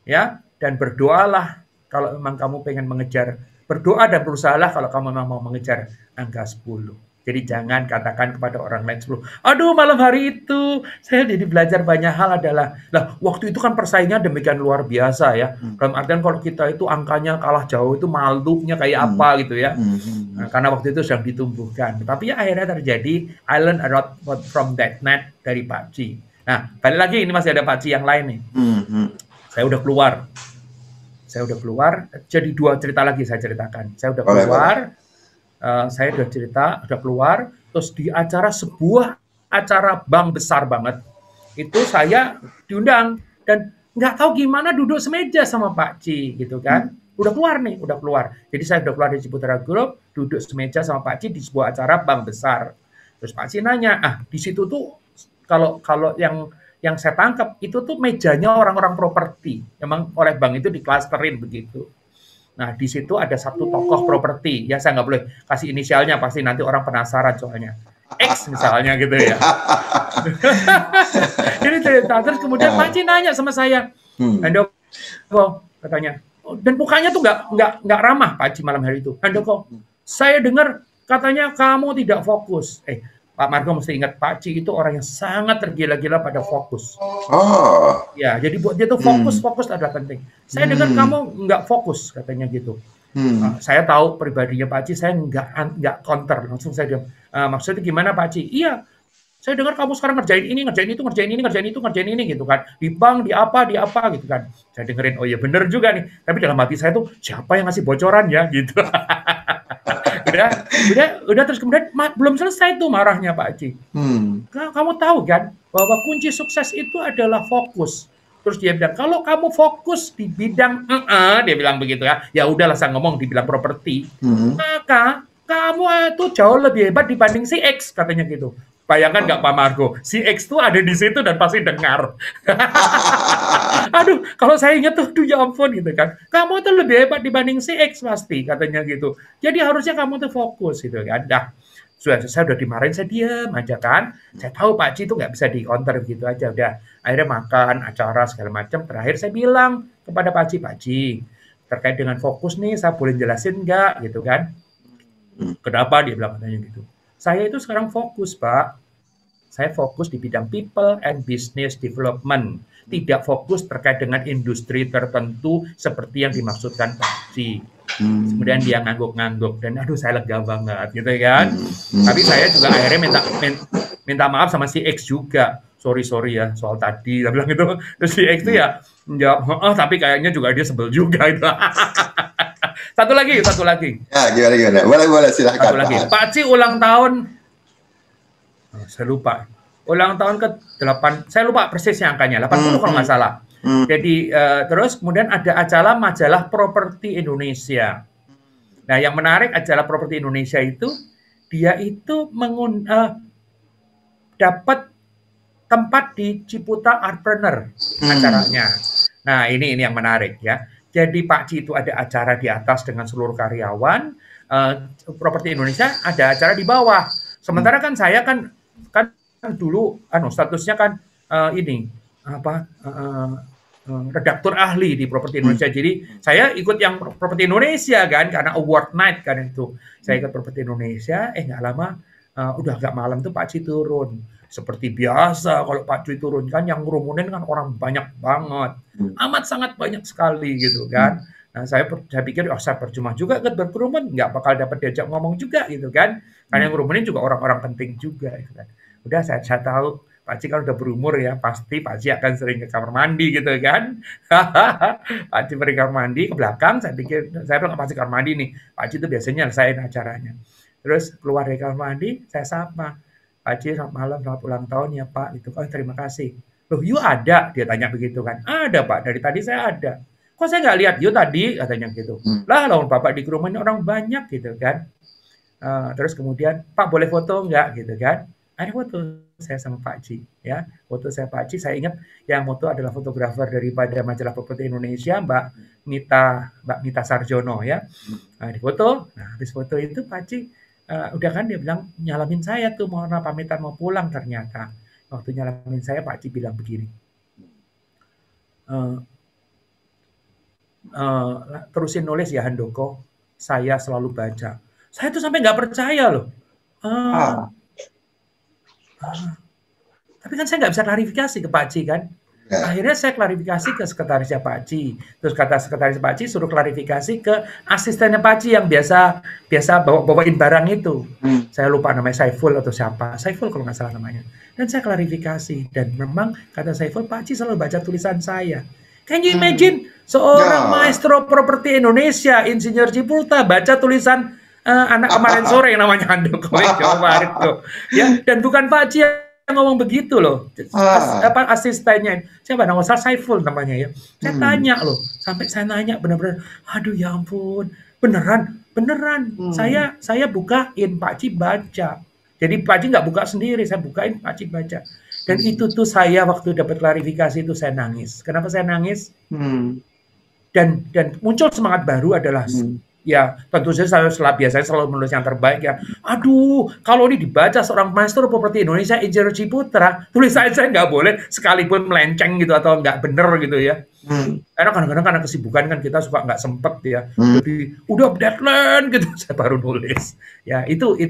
Ya, dan berdoalah kalau memang kamu pengen mengejar, berdoa dan berusahalah kalau kamu memang mau mengejar angka 10. Jadi jangan katakan kepada orang lain 10, 'Aduh, malam hari itu saya jadi belajar banyak hal adalah,' lah waktu itu kan persaingan demikian luar biasa ya. Dalam artian kalau kita itu angkanya kalah jauh itu malunya kayak apa gitu ya. Nah, karena waktu itu sedang ditumbuhkan. Tapi ya akhirnya terjadi, I learn a lot from that net dari Pak Ci. Nah, balik lagi ini masih ada Pak Ci yang lain nih. Saya udah keluar, jadi 2 cerita lagi saya ceritakan. Saya udah keluar, saya udah keluar, terus di sebuah acara bank besar banget, itu saya diundang, dan nggak tahu gimana duduk semeja sama Pak Ci, gitu kan. Udah keluar. Jadi saya udah keluar dari Ciputra Group, duduk semeja sama Pak Ci di sebuah acara bank besar. Terus Pak Ci nanya, di situ tuh kalau yang saya tangkap itu tuh mejanya orang-orang properti. Memang oleh bank itu diklasterin begitu. Nah, di situ ada satu tokoh properti. Ya, saya nggak boleh kasih inisialnya, pasti nanti orang penasaran soalnya. X misalnya gitu ya. Jadi cerita. Terus kemudian Pak Ci nanya sama saya, "Handoko," katanya. Dan mukanya tuh nggak ramah Pak Ci malam hari itu. "Handoko, saya dengar katanya kamu tidak fokus." Pak Margo mesti ingat, Pak Ci itu orang yang sangat tergila-gila pada fokus. Ya, jadi buat dia tuh fokus adalah penting. "Saya dengar kamu nggak fokus," katanya gitu. Saya tahu pribadinya Pak Ci, saya nggak counter, langsung saya bilang, "Maksudnya gimana Pak Ci?" "Iya, saya dengar kamu sekarang ngerjain ini gitu kan. Di bank, di apa gitu kan." Saya dengerin, oh iya bener juga nih. Tapi dalam hati saya tuh, siapa yang ngasih bocoran ya gitu. udah terus kemudian belum selesai tuh marahnya Pak Ci. Kamu tahu kan bahwa kunci sukses itu adalah fokus. Terus dia bilang, "Kalau kamu fokus di bidang dia bilang begitu ya. Ya udahlah saya ngomong di bidang properti. Maka kamu itu jauh lebih hebat dibanding si X," katanya gitu. Bayangkan nggak Pak Margo, si X tuh ada di situ dan pasti dengar. Aduh, kalau saya ingat tuh, ya ampun gitu kan. "Kamu tuh lebih hebat dibanding si X pasti," katanya gitu. "Jadi harusnya kamu tuh fokus," gitu kan. Dah, saya udah dimarahin, saya diam aja kan. Saya tahu Pak Ci itu nggak bisa di-counter gitu aja. Udah, akhirnya makan, acara segala macam. Terakhir saya bilang kepada Pak Ci, terkait dengan fokus nih, saya boleh jelasin nggak gitu kan. "Kenapa?" dia bilang katanya gitu. "Saya itu sekarang fokus, Pak. Saya fokus di bidang people and business development. Tidak fokus terkait dengan industri tertentu seperti yang dimaksudkan Pak Ci." Kemudian dia ngangguk-ngangguk dan aduh saya lega banget gitu kan. Tapi saya juga akhirnya minta maaf sama si X juga. Sorry ya soal tadi, saya bilang gitu. Terus si X itu ya menjawab, tapi kayaknya juga dia sebel juga itu. Satu lagi. Ya, gimana? Boleh silakan. Satu lagi. Pak Ci ulang tahun, saya lupa. Ulang tahun ke-8, saya lupa persisnya angkanya, 80 kalau nggak salah. Jadi terus kemudian ada acara majalah Properti Indonesia. Nah, yang menarik acara Properti Indonesia itu dia itu dapat tempat di Ciputa Artpreneur acaranya. Nah, ini yang menarik ya. Jadi Pak Ci itu ada acara di atas dengan seluruh karyawan, Properti Indonesia ada acara di bawah. Sementara kan saya kan dulu statusnya kan redaktur ahli di Properti Indonesia. Jadi saya ikut yang Properti Indonesia kan karena award night kan itu. Saya ikut Properti Indonesia, nggak lama udah agak malam tuh Pak Ci turun. Seperti biasa kalau Pak Ci turun kan yang ngerumunin kan orang banyak banget. Amat sangat banyak sekali gitu kan. Nah, saya pikir saya percuma juga kan berkerumun, nggak bakal dapat diajak ngomong juga gitu kan. Karena yang ngerumunin juga orang-orang penting juga gitu kan. Udah saya tahu Pak Ci kan udah berumur ya, pasti Pak Ci akan sering ke kamar mandi gitu kan. Pak Ci pergi kamar mandi ke belakang, saya pikir saya bilang pasti kamar mandi nih. Pak Ci itu biasanya nyelesain acaranya. Terus keluar dari kamar mandi, saya sapa. Pak Ci, selamat malam, selamat ulang tahun ya Pak. Itu kan terima kasih. Loh, you ada? Dia tanya begitu kan. Ada Pak, dari tadi saya ada. Kok saya nggak lihat you tadi? Katanya gitu. Lah, lawan Bapak di rumah ini orang banyak gitu kan. Terus kemudian, Pak boleh foto nggak gitu kan. Ada foto saya sama Pak Ci. Ya, foto saya Pak Ci, saya ingat yang foto adalah fotografer daripada majalah Properti Indonesia, Mbak Mita Sarjono ya. Nah, di foto, habis foto itu Pak Ci udah kan dia bilang nyalamin saya tuh mau pamitan mau pulang. Ternyata waktu nyalamin saya Pak Ci bilang begini, terusin nulis ya Handoko, saya selalu baca. Saya tuh sampai nggak percaya loh. Tapi kan saya nggak bisa klarifikasi ke Pak Ci kan. Akhirnya saya klarifikasi ke sekretarisnya Pak Ci. Terus kata sekretaris Pak Ci suruh klarifikasi ke asistennya Pak Ci yang biasa bawain barang itu. Saya lupa namanya Saiful atau siapa. Saiful kalau nggak salah namanya. Dan saya klarifikasi. Dan memang kata Saiful, Pak Ci selalu baca tulisan saya. Can you imagine seorang maestro Properti Indonesia, Insinyur Ciputa, baca tulisan anak kemarin sore yang namanya Handoko itu. Ya, dan bukan Pak Ci ngomong begitu loh, asistennya siapa nama Saiful namanya ya. Saya tanya loh, sampai saya nanya benar-benar, aduh ya ampun, beneran, saya bukain Pak Ci baca. Jadi Pak Ci nggak buka sendiri, saya bukain Pak Ci baca. Dan itu tuh saya waktu dapat klarifikasi itu saya nangis. Kenapa saya nangis? Dan muncul semangat baru adalah ya tentu saja saya biasanya selalu menulis yang terbaik ya. Aduh, kalau ini dibaca seorang maestro Properti Indonesia, Insinyur Ciputra, tulisan saya nggak boleh sekalipun melenceng gitu atau nggak bener gitu ya. Karena kadang-kadang karena kesibukan kan kita suka nggak sempet ya. Jadi udah deadline gitu saya baru nulis. Ya itu 3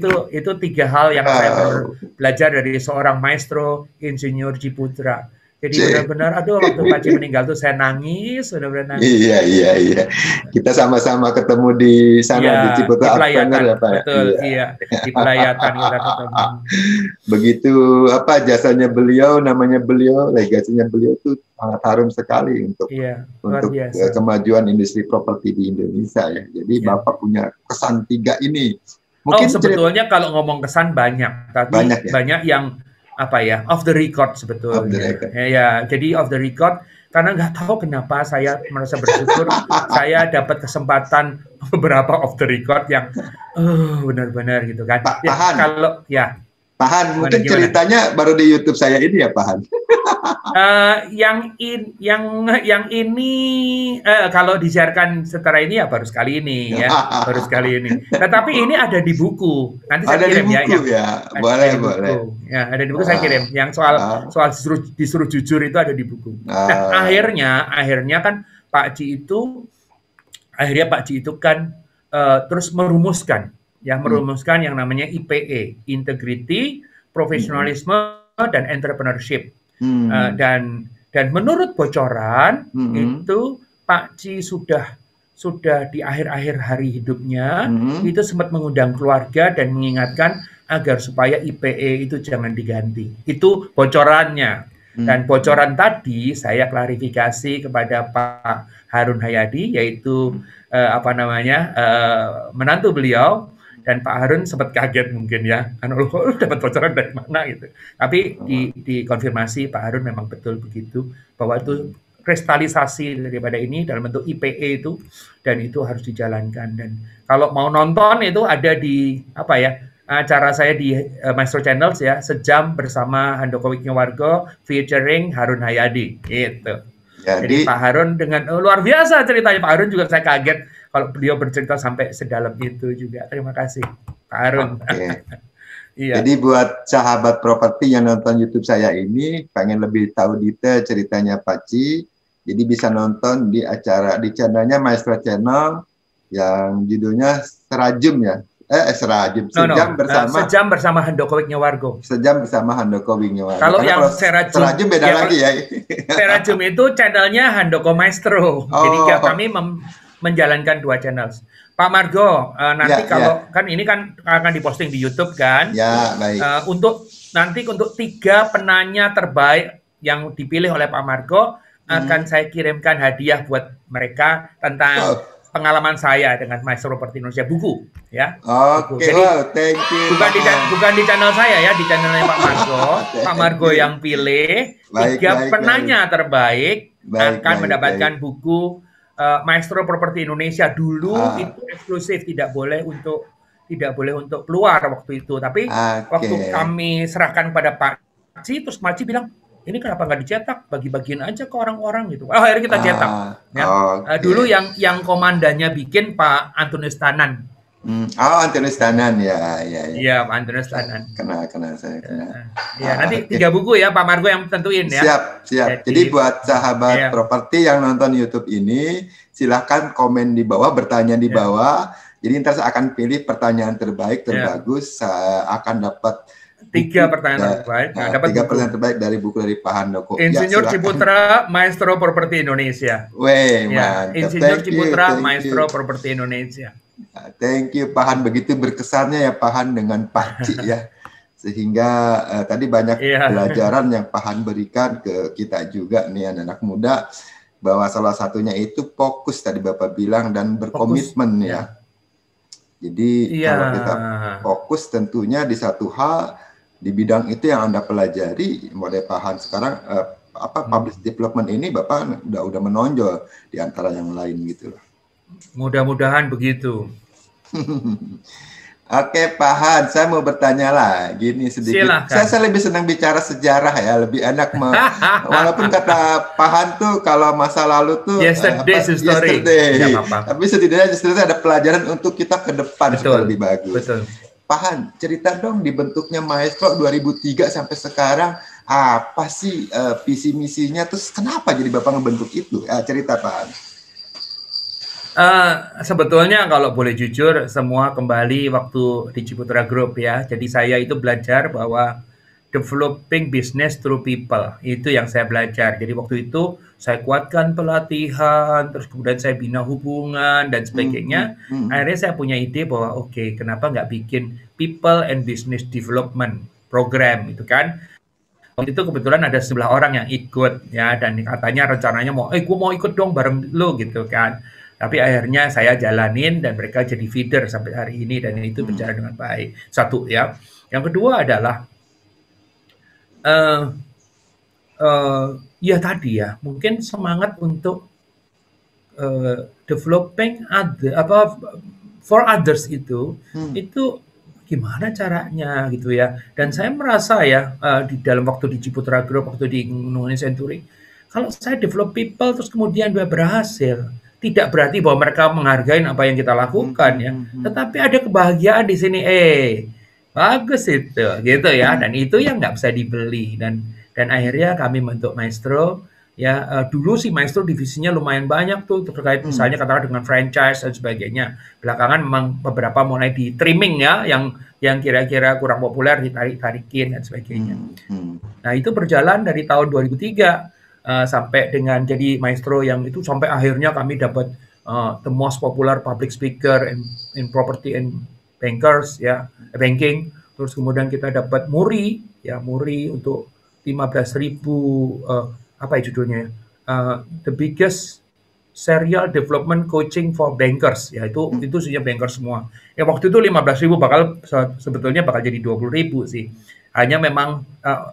hal yang saya belajar dari seorang maestro Insinyur Ciputra. Jadi benar-benar, aduh waktu Pak Ci meninggal tuh saya nangis, benar-benar nangis. Iya. Kita sama-sama ketemu di sana di Ciputa Artpreneur ya Pak. Betul, iya. Di Pelayatan kita ketemu. Begitu jasanya beliau, namanya beliau, legasinya beliau tuh sangat harum sekali untuk kemajuan industri properti di Indonesia ya. Jadi Bapak punya kesan 3 ini. Mungkin sebetulnya kalau ngomong kesan banyak, tapi banyak yang off the record sebetulnya. Ya, jadi off the record karena nggak tahu kenapa saya merasa bersyukur saya dapat kesempatan beberapa off the record yang benar-benar gitu kan. Kalau Pak Han, mungkin ceritanya baru di YouTube saya ini ya Pak Han. Yang ini kalau disiarkan secara ini ya baru sekali ini ya, baru sekali ini. Tetapi ini ada di buku. Nanti saya kirim ya. Boleh. Ya, ada di buku saya kirim. Yang soal disuruh jujur itu ada di buku. Nah, akhirnya kan Pak Ci itu kan terus merumuskan yang namanya IPE, Integrity, Profesionalisme dan Entrepreneurship. Dan menurut bocoran itu Pak Ci sudah di akhir-akhir hari hidupnya itu sempat mengundang keluarga dan mengingatkan agar supaya IPE itu jangan diganti. Itu bocorannya. Dan bocoran tadi saya klarifikasi kepada Pak Harun Hayadi, yaitu menantu beliau. Dan Pak Harun sempat kaget mungkin ya, kan lu dapat bocoran dari mana gitu. Tapi dikonfirmasi Pak Harun memang betul begitu, bahwa itu kristalisasi daripada ini dalam bentuk IPE itu, dan itu harus dijalankan. Dan kalau mau nonton itu ada di apa ya, acara saya di Maestro Channels ya, Sejam bersama Handoko Wisnuwargo featuring Harun Hayadi gitu. Jadi Pak Harun dengan luar biasa ceritanya. Pak Harun juga saya kaget kalau beliau bercerita sampai sedalam itu juga. Terima kasih Pak Harun. Iya. Jadi buat sahabat properti yang nonton YouTube saya ini pengen lebih tahu detail ceritanya Pak Ci, jadi bisa nonton di acara di channelnya Maestro Channel yang judulnya Serajum ya. Serajum. Sejam bersama Handoko Wisnuwargo. Sejam bersama Handoko Wisnuwargo. Kalau yang Serajum beda ya, lagi ya. Serajum itu channelnya Handoko Maestro. Jadi kami menjalankan dua channel. Pak Margo, nanti kan ini kan akan diposting di YouTube kan? Ya, baik. Untuk 3 penanya terbaik yang dipilih oleh Pak Margo akan saya kirimkan hadiah buat mereka tentang pengalaman saya dengan Maestro Properti Indonesia, buku ya. Oke, thank you. Bukan di channel saya ya, di channelnya Pak Margo. Pak Margo yang pilih 3 penanya terbaik akan mendapatkan buku Maestro Properti Indonesia. Dulu itu eksklusif, tidak boleh untuk keluar waktu itu. Tapi waktu kami serahkan pada Pak Ci, terus Pak Ci bilang, ini kenapa nggak dicetak? Bagi-bagiin aja ke orang-orang gitu. Akhirnya kita cetak. Dulu yang komandannya bikin Pak Antonius Tanan. Antonius Tanan ya. Iya, Pak Antonius Tanan. Kenal saya kenal. Ya, nanti 3 buku ya Pak Margo yang tentuin ya. Siap. Jadi buat sahabat properti yang nonton YouTube ini, silahkan komen di bawah, bertanya di bawah. Jadi ntar saya akan pilih pertanyaan terbaik, terbagus, akan dapat 3 pertanyaan terbaik. Dapat 3 pertanyaan terbaik dari buku dari Pak Handoko. Insinyur Ciputra, Maestro Properti Indonesia. Mantap. Insinyur Ciputra, Maestro Properti Indonesia. Thank you Pak Han, begitu berkesannya ya Pak Han dengan Pak Ci ya. Sehingga tadi banyak pelajaran yang Pak Han berikan ke kita juga nih anak-anak muda, bahwa salah satunya itu fokus tadi Bapak bilang dan berkomitmen ya. Jadi kalau kita fokus tentunya di satu hal di bidang itu yang Anda pelajari, mulai Pak Han sekarang public development ini Bapak udah menonjol di antara yang lain gitu loh. Mudah-mudahan begitu. Oke Pak Han, saya mau bertanya lagi nih sedikit. Saya lebih senang bicara sejarah ya, lebih enak. Walaupun kata Pak Han tuh kalau masa lalu tuh yesterday. Tapi setidaknya ada pelajaran untuk kita ke depan supaya lebih bagus. Betul. Pak Han, cerita dong dibentuknya Maestro 2003 sampai sekarang, apa sih visi misinya, terus kenapa jadi Bapak ngebentuk itu? Cerita Pak Han. Sebetulnya kalau boleh jujur, semua kembali waktu di Ciputra Group ya. Jadi saya itu belajar bahwa developing business through people, itu yang saya belajar. Jadi waktu itu saya kuatkan pelatihan, terus kemudian saya bina hubungan dan sebagainya. Akhirnya saya punya ide bahwa kenapa nggak bikin people and business development program itu kan. Waktu itu kebetulan ada 11 orang yang ikut ya, dan katanya rencananya gue mau ikut dong bareng lo gitu kan. Tapi akhirnya saya jalanin dan mereka jadi feeder sampai hari ini, dan itu berjalan dengan baik. Satu ya. Yang kedua adalah tadi ya, mungkin semangat untuk developing for others itu gimana caranya gitu ya. Dan saya merasa ya di dalam waktu di Ciputra Group, waktu di Indonesia Century, kalau saya develop people terus kemudian dia berhasil, tidak berarti bahwa mereka menghargai apa yang kita lakukan ya, tetapi ada kebahagiaan di sini. Bagus itu, gitu ya. Dan itu yang nggak bisa dibeli. Dan akhirnya kami bentuk Maestro ya. Dulu sih Maestro divisinya lumayan banyak tuh terkait misalnya katakan dengan franchise dan sebagainya. Belakangan memang beberapa mulai di trimming ya, yang kira-kira kurang populer ditarik-tarikin dan sebagainya. Nah itu berjalan dari tahun 2003. Sampai dengan jadi Maestro yang itu, sampai akhirnya kami dapat the most popular public speaker in property and bankers ya, banking. Terus kemudian kita dapat Muri untuk 15.000 apa ya judulnya, the biggest serial development coaching for bankers ya, itu sebenarnya bankers semua ya. Waktu itu 15.000 sebetulnya bakal jadi 20.000 sih, hanya memang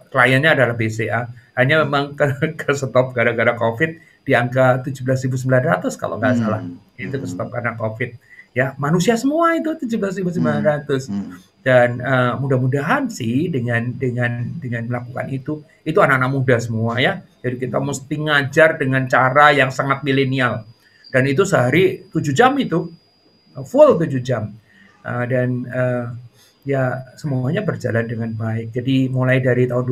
kliennya adalah BCA, hanya memang ke stop gara-gara COVID di angka 17.900 kalau nggak salah. Itu stop karena COVID. Ya, manusia semua itu 17.900. Dan mudah-mudahan sih dengan melakukan itu anak-anak muda semua ya. Jadi kita mesti ngajar dengan cara yang sangat milenial. Dan itu sehari 7 jam itu. Full 7 jam. Ya semuanya berjalan dengan baik. Jadi mulai dari tahun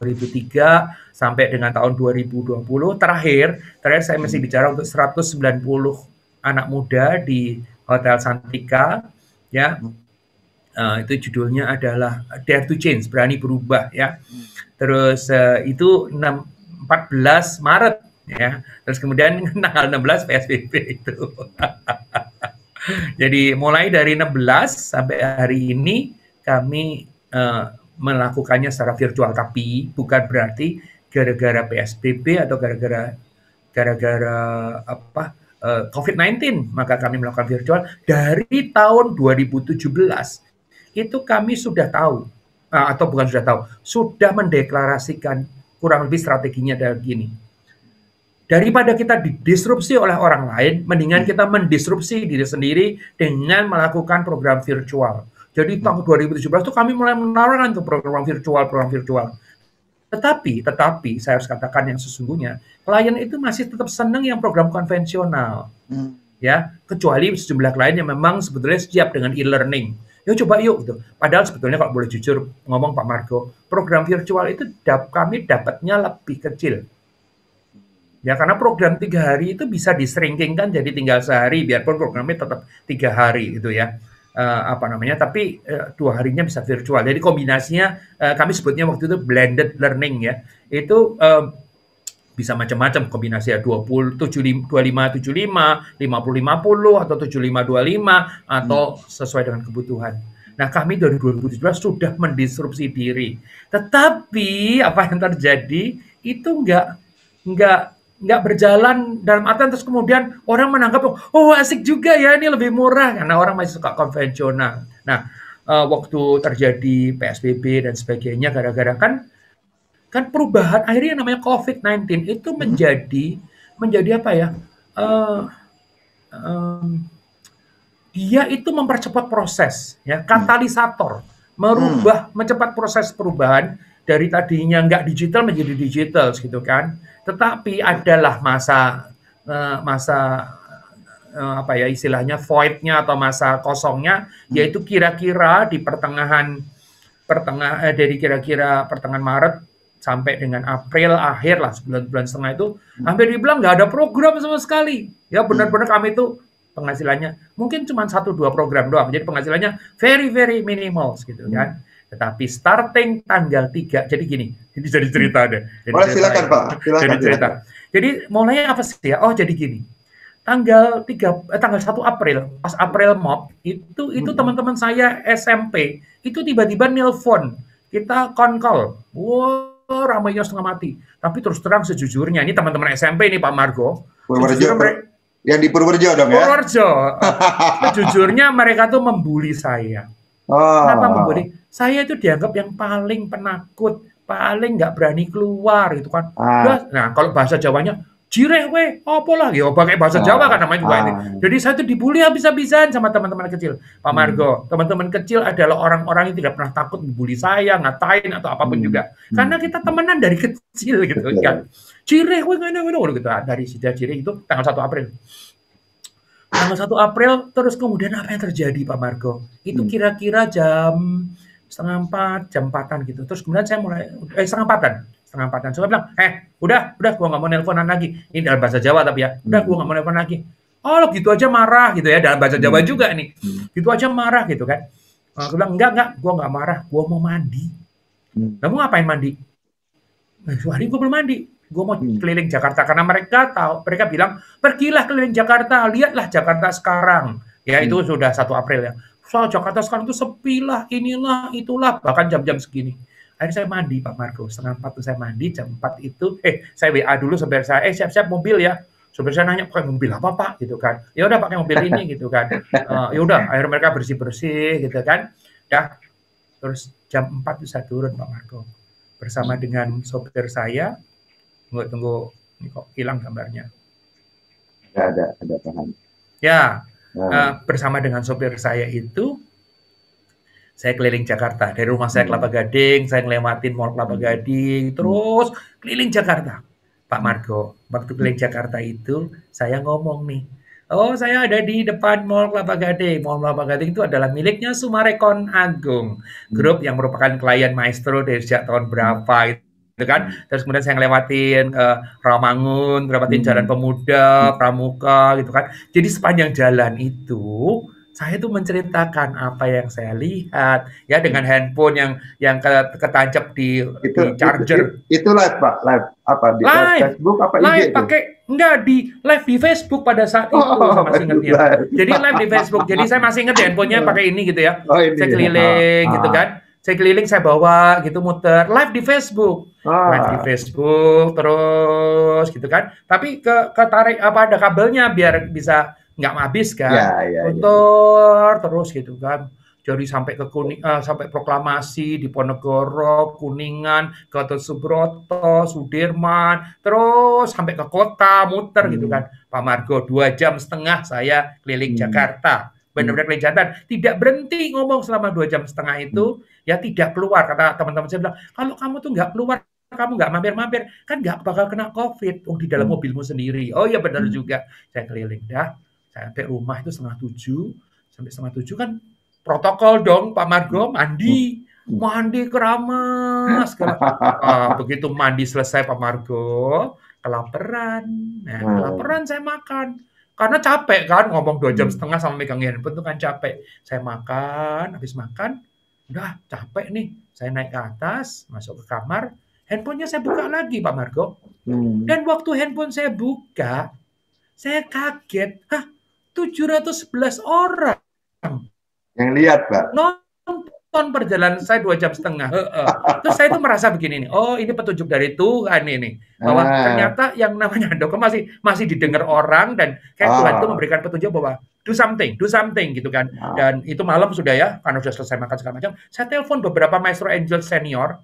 2003 sampai dengan tahun 2020 terakhir saya masih bicara untuk 190 anak muda di Hotel Santika ya. Itu judulnya adalah Dare to Change, berani berubah ya. Terus itu 14 Maret ya. Terus kemudian tanggal 16 PSBB itu. Jadi mulai dari 16 sampai hari ini kami melakukannya secara virtual, tapi bukan berarti gara-gara PSBB atau gara-gara COVID-19 maka kami melakukan virtual. Dari tahun 2017 itu kami sudah tahu atau bukan sudah tahu, sudah mendeklarasikan kurang lebih strateginya dari gini. Daripada kita didisrupsi oleh orang lain, mendingan kita mendisrupsi diri sendiri dengan melakukan program virtual. Jadi tahun 2017 itu kami mulai menawarkan tuh program virtual. Tetapi saya harus katakan yang sesungguhnya, klien itu masih tetap senang yang program konvensional. Ya, kecuali sejumlah klien yang memang sebetulnya siap dengan e-learning. Ya coba yuk gitu. Padahal sebetulnya kalau boleh jujur ngomong Pak Margo, program virtual itu kami dapatnya lebih kecil. Ya karena program 3 hari itu bisa disringkingkan jadi tinggal sehari, biarpun programnya tetap 3 hari gitu ya. Tapi 2 harinya bisa virtual. Jadi kombinasinya kami sebutnya waktu itu blended learning ya. Itu bisa macam-macam kombinasi ya, 25-75, 50-50 atau 75-25 atau sesuai dengan kebutuhan. Nah, kami dari 2017 sudah mendisrupsi diri. Tetapi apa yang terjadi itu nggak berjalan dalam artian terus kemudian orang menanggap oh asik juga ya ini lebih murah karena orang masih suka konvensional. Nah, waktu terjadi PSBB dan sebagainya gara-gara kan perubahan akhirnya yang namanya COVID-19 itu menjadi apa ya? Dia itu mempercepat proses ya, katalisator, mencepat proses perubahan dari tadinya nggak digital menjadi digital gitu kan. Tetapi adalah masa istilahnya void-nya atau masa kosongnya, yaitu kira-kira di pertengahan Maret sampai dengan April akhir lah, sebulan setengah itu hampir dibilang nggak ada program sama sekali. Ya benar-benar kami itu penghasilannya mungkin cuma 1-2 program doang. Jadi penghasilannya very very minimal gitu kan. Tetapi starting tanggal 3, jadi gini, ini jadi cerita deh. Silakan Pak. Jadi mulainya apa sih ya? Oh jadi gini, tanggal 1 April, pas April Mop, itu teman-teman saya SMP, itu tiba-tiba nelpon, kita konkol, ramainya setengah mati. Tapi terus terang sejujurnya, ini teman-teman SMP ini Pak Margo, yang di Purworejo dong ya? Purworejo, sejujurnya mereka tuh membuli saya. Kenapa membuli? Saya itu dianggap yang paling penakut, paling nggak berani keluar gitu kan. Nah kalau bahasa Jawanya, jireh weh, apa lah ya, pakai bahasa Jawa kan namanya juga ini. Jadi saya itu dibully habis-habisan sama teman-teman kecil. Pak Margo, teman-teman kecil adalah orang-orang yang tidak pernah takut membuli saya, ngatain atau apapun juga. Karena kita temenan dari kecil gitu kan. Jireh weh, gitu. Dari sejak jireh itu tanggal 1 April. Tanggal 1 April, terus kemudian apa yang terjadi Pak Margo? Itu kira-kira jam 3:30, jam 4-an gitu. Terus kemudian saya mulai, 3:30-an. Saya bilang, udah, gue nggak mau nelponan lagi. Ini dalam bahasa Jawa tapi ya, udah gue nggak mau nelpon lagi. Oh, lo gitu aja marah gitu ya, dalam bahasa Jawa juga nih. Gitu aja marah gitu kan. Gue bilang, enggak, gue nggak marah, gue mau mandi. Kamu ngapain mandi? Hari gue belum mandi. Gue mau keliling Jakarta karena mereka bilang pergilah keliling Jakarta, lihatlah Jakarta sekarang. Ya itu sudah 1 April ya. Jakarta sekarang itu sepi lah, inilah, itulah, bahkan jam-jam segini. Akhirnya saya mandi Pak Margo, 3:30 itu saya mandi, jam 4 itu saya WA dulu supir saya, siap-siap mobil ya. Supir saya nanya pakai mobil apa Pak gitu kan. Ya udah pakai mobil ini gitu kan. Ya udah akhirnya mereka bersih-bersih gitu kan. Ya. Terus jam 4 itu saya turun Pak Margo. Bersama dengan sopir saya, tunggu Ini kok hilang gambarnya. Ada paham. Ya, Nah, bersama dengan sopir saya itu, saya keliling Jakarta. Dari rumah saya Kelapa Gading, saya ngelewatin Mall Kelapa Gading, terus keliling Jakarta. Pak Margo, waktu keliling Jakarta itu, saya ngomong nih, oh saya ada di depan Mall Kelapa Gading. Mall Kelapa Gading itu adalah miliknya Sumarekon Agung, grup yang merupakan klien Maestro dari sejak tahun berapa gitu kan. Terus kemudian saya ngelewatin Rawamangun, ngelewatin Jalan Pemuda, Pramuka gitu kan. Jadi sepanjang jalan itu saya tuh menceritakan apa yang saya lihat ya dengan handphone yang ketancap di charger. Itu live Pak, live apa di live Live, Facebook apa IG live itu? pakai enggak di live di Facebook pada saat itu saya masih ingat ya. Jadi live di Facebook. Jadi saya masih ingat handphonenya pakai ini gitu ya. Oh ini. Saya keliling gitu kan. Saya keliling, saya bawa gitu muter live di Facebook. Live di Facebook terus gitu kan. Tapi ketarik apa ada kabelnya biar bisa nggak habis kan. Muter terus gitu kan. Jadi sampai ke sampai proklamasi di Ponorogo, Kuningan, Gatot Subroto, Sudirman, terus sampai ke kota muter gitu kan. Pak Margo 2,5 jam saya keliling Jakarta. Benar-benar keliling Jakarta. Tidak berhenti ngomong selama 2,5 jam itu, ya tidak keluar. Kata teman-teman saya bilang, kalau kamu tuh nggak keluar, kamu nggak mampir-mampir, kan nggak bakal kena COVID. Oh, di dalam mobilmu sendiri. Oh iya benar juga. Saya keliling dah. Sampai rumah itu 6:30. Sampai 6:30 kan protokol dong Pak Margo, mandi keramas. Begitu mandi selesai Pak Margo, kelaparan. Nah, kelaparan saya makan. Karena capek kan, ngomong 2,5 jam sama megang handphone itu kan capek. Saya makan, habis makan, udah capek nih. Saya naik ke atas, masuk ke kamar, handphonenya saya buka lagi Pak Margo. Dan waktu handphone saya buka, saya kaget, 711 orang. Yang lihat, Pak. Nonton perjalanan saya 2,5 jam. Terus saya itu merasa begini nih, oh ini petunjuk dari Tuhan ini. Bahwa ternyata yang namanya Handoko masih didengar orang dan kayak Tuhan itu memberikan petunjuk bahwa do something gitu kan. Dan itu malam sudah ya, karena sudah selesai makan segala macam. Saya telepon beberapa Maestro Angel senior,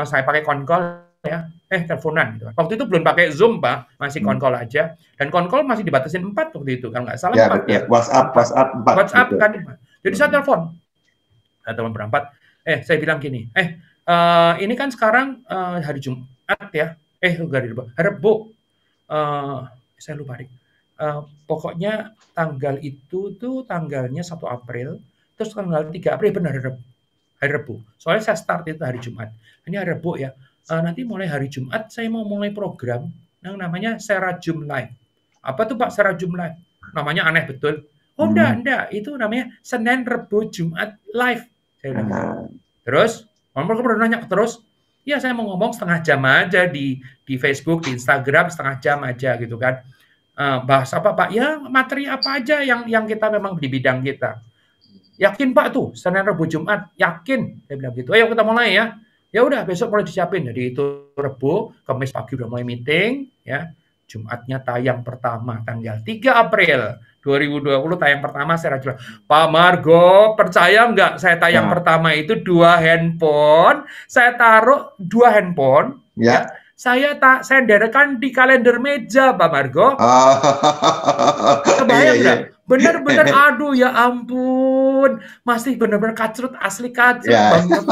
saya pakai konkol ya, teleponan gitu. Waktu itu belum pakai Zoom Pak, masih konkol aja. Dan konkol masih dibatasin 4 waktu itu, kalau nggak salah 4 ya. WhatsApp kan. Jadi saya telepon berempat, saya bilang gini, ini kan sekarang hari Jumat ya, hari Rebo, saya lupa nih, pokoknya tanggal itu tuh tanggalnya 1 April, terus tanggal 3 April benar hari Rebo, soalnya saya start itu hari Jumat, ini hari Rebo ya, nanti mulai hari Jumat saya mau mulai program yang namanya Serajum Live. Apa tuh Pak Serajum Live? Namanya aneh betul. Oh enggak, itu namanya Senin, Rebo, Jumat live. Saya bilang. Terus, mereka pernah nanya terus, ya saya mau ngomong setengah jam aja di Facebook, di Instagram setengah jam aja gitu kan. Bahas apa Pak? Ya materi apa aja yang kita memang di bidang kita. Yakin Pak tuh Senin, Rebo, Jumat? Yakin? Saya bilang gitu. Ayo kita mulai ya. Ya udah besok mulai disiapin. Jadi itu Rebo, Kamis pagi udah mulai meeting ya. Jumatnya tayang pertama tanggal 3 April 2020 tayang pertama saya jual. Pak Margo, percaya nggak saya tayang pertama itu 2 handphone, saya taruh 2 handphone, ya. Saya senderkan di kalender meja, Pak Margo. Kebayang nggak? Bener-bener, aduh ya ampun, masih bener-bener kacrut, asli kacrut banget.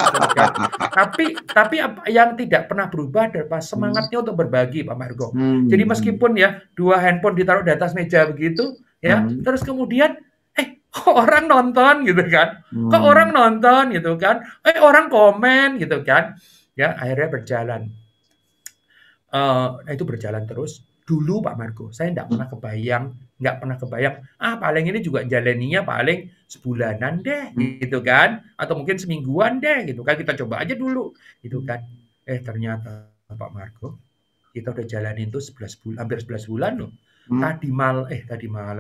Tapi yang tidak pernah berubah adalah semangatnya untuk berbagi, Pak Margo. Jadi meskipun ya 2 handphone ditaruh di atas meja begitu, ya, terus kemudian kok orang nonton gitu kan, orang komen gitu kan, ya akhirnya berjalan. Itu berjalan terus. Dulu Pak Margo, saya nggak pernah kebayang, paling ini juga jalaninya paling sebulanan deh, gitu kan, atau mungkin semingguan deh, gitu kan, kita coba aja dulu, gitu kan. Ternyata Pak Margo, kita udah jalanin tuh hampir 11 bulan loh. Tadi malam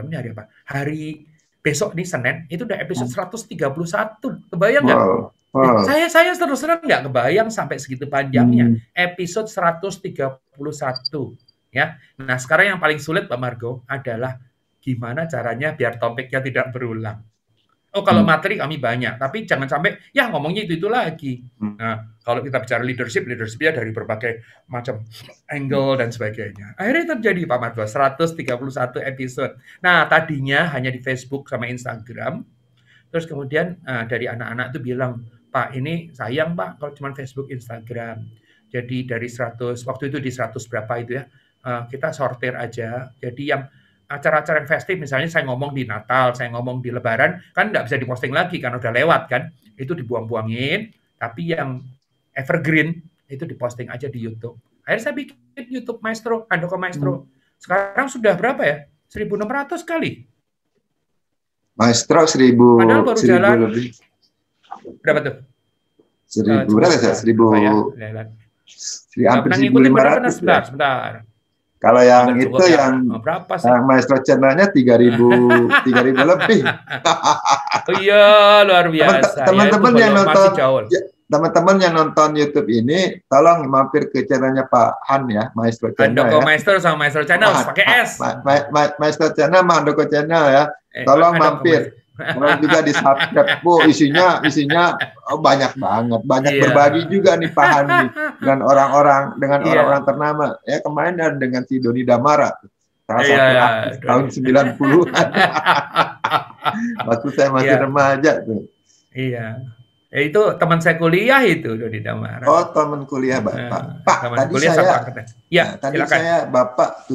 ini hari apa? Hari besok nih Senin, itu udah episode 131. Kebayang nggak? Saya terus terang nggak kebayang sampai segitu panjangnya. Episode 131. Ya. Nah, sekarang yang paling sulit Pak Margo adalah gimana caranya biar topiknya tidak berulang. Oh, kalau materi kami banyak, tapi jangan sampai ya ngomongnya itu lagi. Nah, kalau kita bicara leadership-nya dari berbagai macam angle dan sebagainya. Akhirnya terjadi Pak Margo 131 episode. Nah, tadinya hanya di Facebook sama Instagram. Terus kemudian dari anak-anak itu bilang, "Pak, ini sayang Pak kalau cuma Facebook, Instagram. Jadi dari 100 waktu itu di 100 berapa itu ya, kita sortir aja. Jadi yang acara-acara yang festif, misalnya saya ngomong di Natal, saya ngomong di Lebaran, kan nggak bisa diposting lagi karena udah lewat kan, itu dibuang-buangin, tapi yang evergreen itu diposting aja di YouTube. Akhirnya saya bikin YouTube Maestro, Handoko Maestro. Sekarang sudah berapa ya? 1.600 kali. Maestro 1000 jalan lebih. Berapa tuh? 1000 berapa ya? 1000 hampir 1.500 sebentar. Kalau yang itu yang berapa sih? Maestro channelnya 3.000 lebih. Oh iya, luar biasa. Teman-teman yang nonton, teman-teman yang nonton YouTube ini, tolong mampir ke channelnya Pak Han ya, Maestro Channel Handoko Maestro sama Maestro Channel, pakai S. Maestro Channel sama Handoko Channel ya. Tolong mampir. Kalau juga di subscribe, isinya banyak banget, berbagi juga nih Pak Han nih dengan orang-orang ternama. Ya kemarin dan dengan si Doni Damara, salah satu artis tahun 90-an. Waktu saya masih remaja tuh. Iya. Itu teman saya kuliah itu Doni Damara. Oh, teman kuliah Bapak. Pak, tadi saya Bapak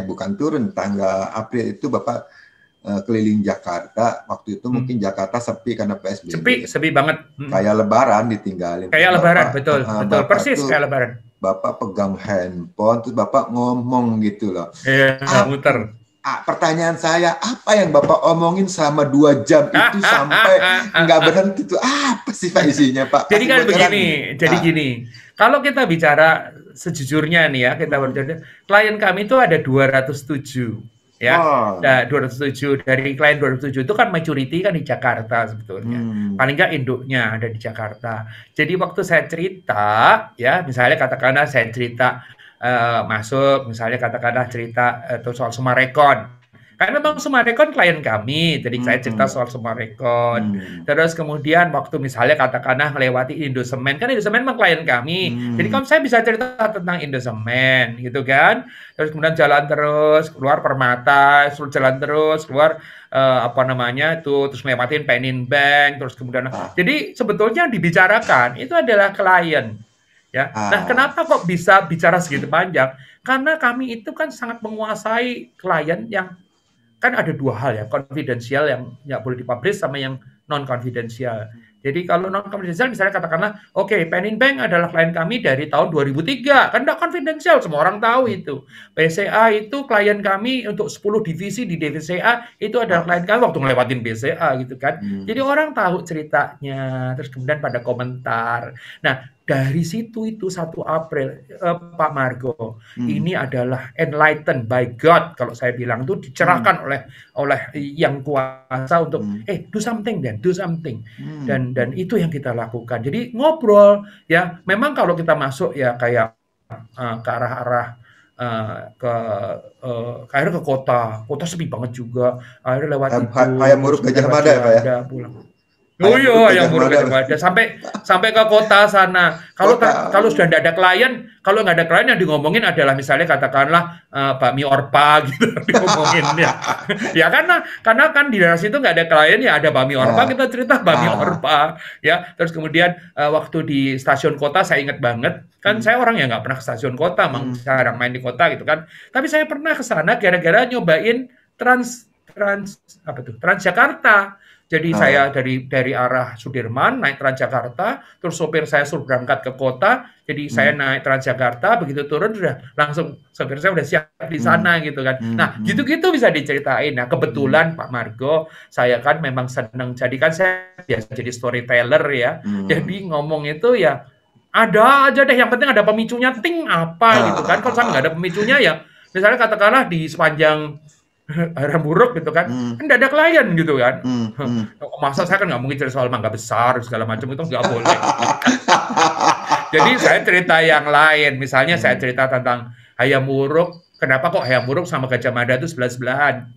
bukan turun tanggal April itu Bapak keliling Jakarta. Waktu itu mungkin Jakarta sepi karena PSBB. Sepi banget. Kayak Lebaran ditinggalin. Kayak Lebaran, betul. Persis kayak Lebaran. Bapak pegang handphone, terus Bapak ngomong gitu loh. Iya, muter. Pertanyaan saya, apa yang Bapak omongin selama 2 jam itu sampai nggak berhenti itu? Apa sih Pak isinya Pak? Jadi kan begini, kalau kita bicara sejujurnya nih ya, kita berbicara, klien kami itu ada 207. Ya, nah, 207 dari klien 207 itu kan majority kan di Jakarta sebetulnya. Paling nggak induknya ada di Jakarta. Jadi waktu saya cerita, ya misalnya katakanlah saya cerita masuk, misalnya katakanlah cerita soal Sumarekon. Karena memang Sumarekon klien kami, jadi saya cerita soal Sumarekon. Terus kemudian waktu misalnya katakanlah melewati Indosemen, kan Indosemen memang klien kami. Jadi kalau saya bisa cerita tentang Indosemen, gitu kan. Terus kemudian jalan terus, keluar Permata, jalan terus, keluar terus melewatin Penin Bank, terus kemudian. Jadi sebetulnya yang dibicarakan itu adalah klien. Ya. Nah, kenapa kok bisa bicara segitu panjang? Karena kami itu kan sangat menguasai klien yang kan ada 2 hal ya, konfidensial yang nggak boleh dipublish sama yang non-konfidensial. Jadi kalau non-konfidensial misalnya katakanlah, Penin Bank adalah klien kami dari tahun 2003, kan nggak konfidensial, semua orang tahu itu. BCA itu klien kami untuk 10 divisi di BCA, itu adalah klien kami waktu ngelewatin BCA gitu kan. Jadi orang tahu ceritanya, terus kemudian pada komentar. Nah, dari situ itu 1 April, Pak Margo, ini adalah enlightened by God, kalau saya bilang itu dicerahkan oleh yang kuasa untuk do something. Dan itu yang kita lakukan. Jadi ngobrol ya, memang kalau kita masuk ya kayak ke arah akhirnya ke kota sepi banget juga. Akhirnya lewat Hayam Wuruk Gajah Mada ya Pak ya? Pulang. Oh iya, yang Wuruk Gajah Mada sampai ke kota sana. Kalau sudah tidak ada klien, kalau nggak ada klien yang ngomongin adalah misalnya katakanlah bakmi Orpa gitu ngomongin ya. Ya karena kan di daerah situ nggak ada klien ya, ada bakmi Orpa, kita cerita bakmi Orpa ya. Terus kemudian waktu di stasiun kota saya ingat banget, kan saya orang yang nggak pernah ke stasiun kota, jarang main di kota gitu kan. Tapi saya pernah ke sana gara-gara nyobain Transjakarta. Jadi saya dari arah Sudirman naik Transjakarta, terus sopir saya suruh berangkat ke kota, jadi saya naik Transjakarta, begitu turun langsung sopir saya udah siap di sana gitu kan. Nah, gitu-gitu bisa diceritain. Nah, kebetulan Pak Margo, saya kan memang senang, jadi kan saya biasa jadi storyteller ya. Jadi ngomong itu ya ada aja deh, yang penting ada pemicunya, gitu kan. Kalau sampai nggak ada pemicunya ya, misalnya katakanlah di sepanjang Hayam Wuruk gitu kan, kan ada klien gitu kan. Masa saya kan nggak mungkin cerita soal Mangga Besar segala macam, itu nggak boleh. Jadi saya cerita yang lain, misalnya saya cerita tentang Hayam Wuruk, kenapa kok Hayam Wuruk sama Gajah Mada itu sebelah-sebelahan.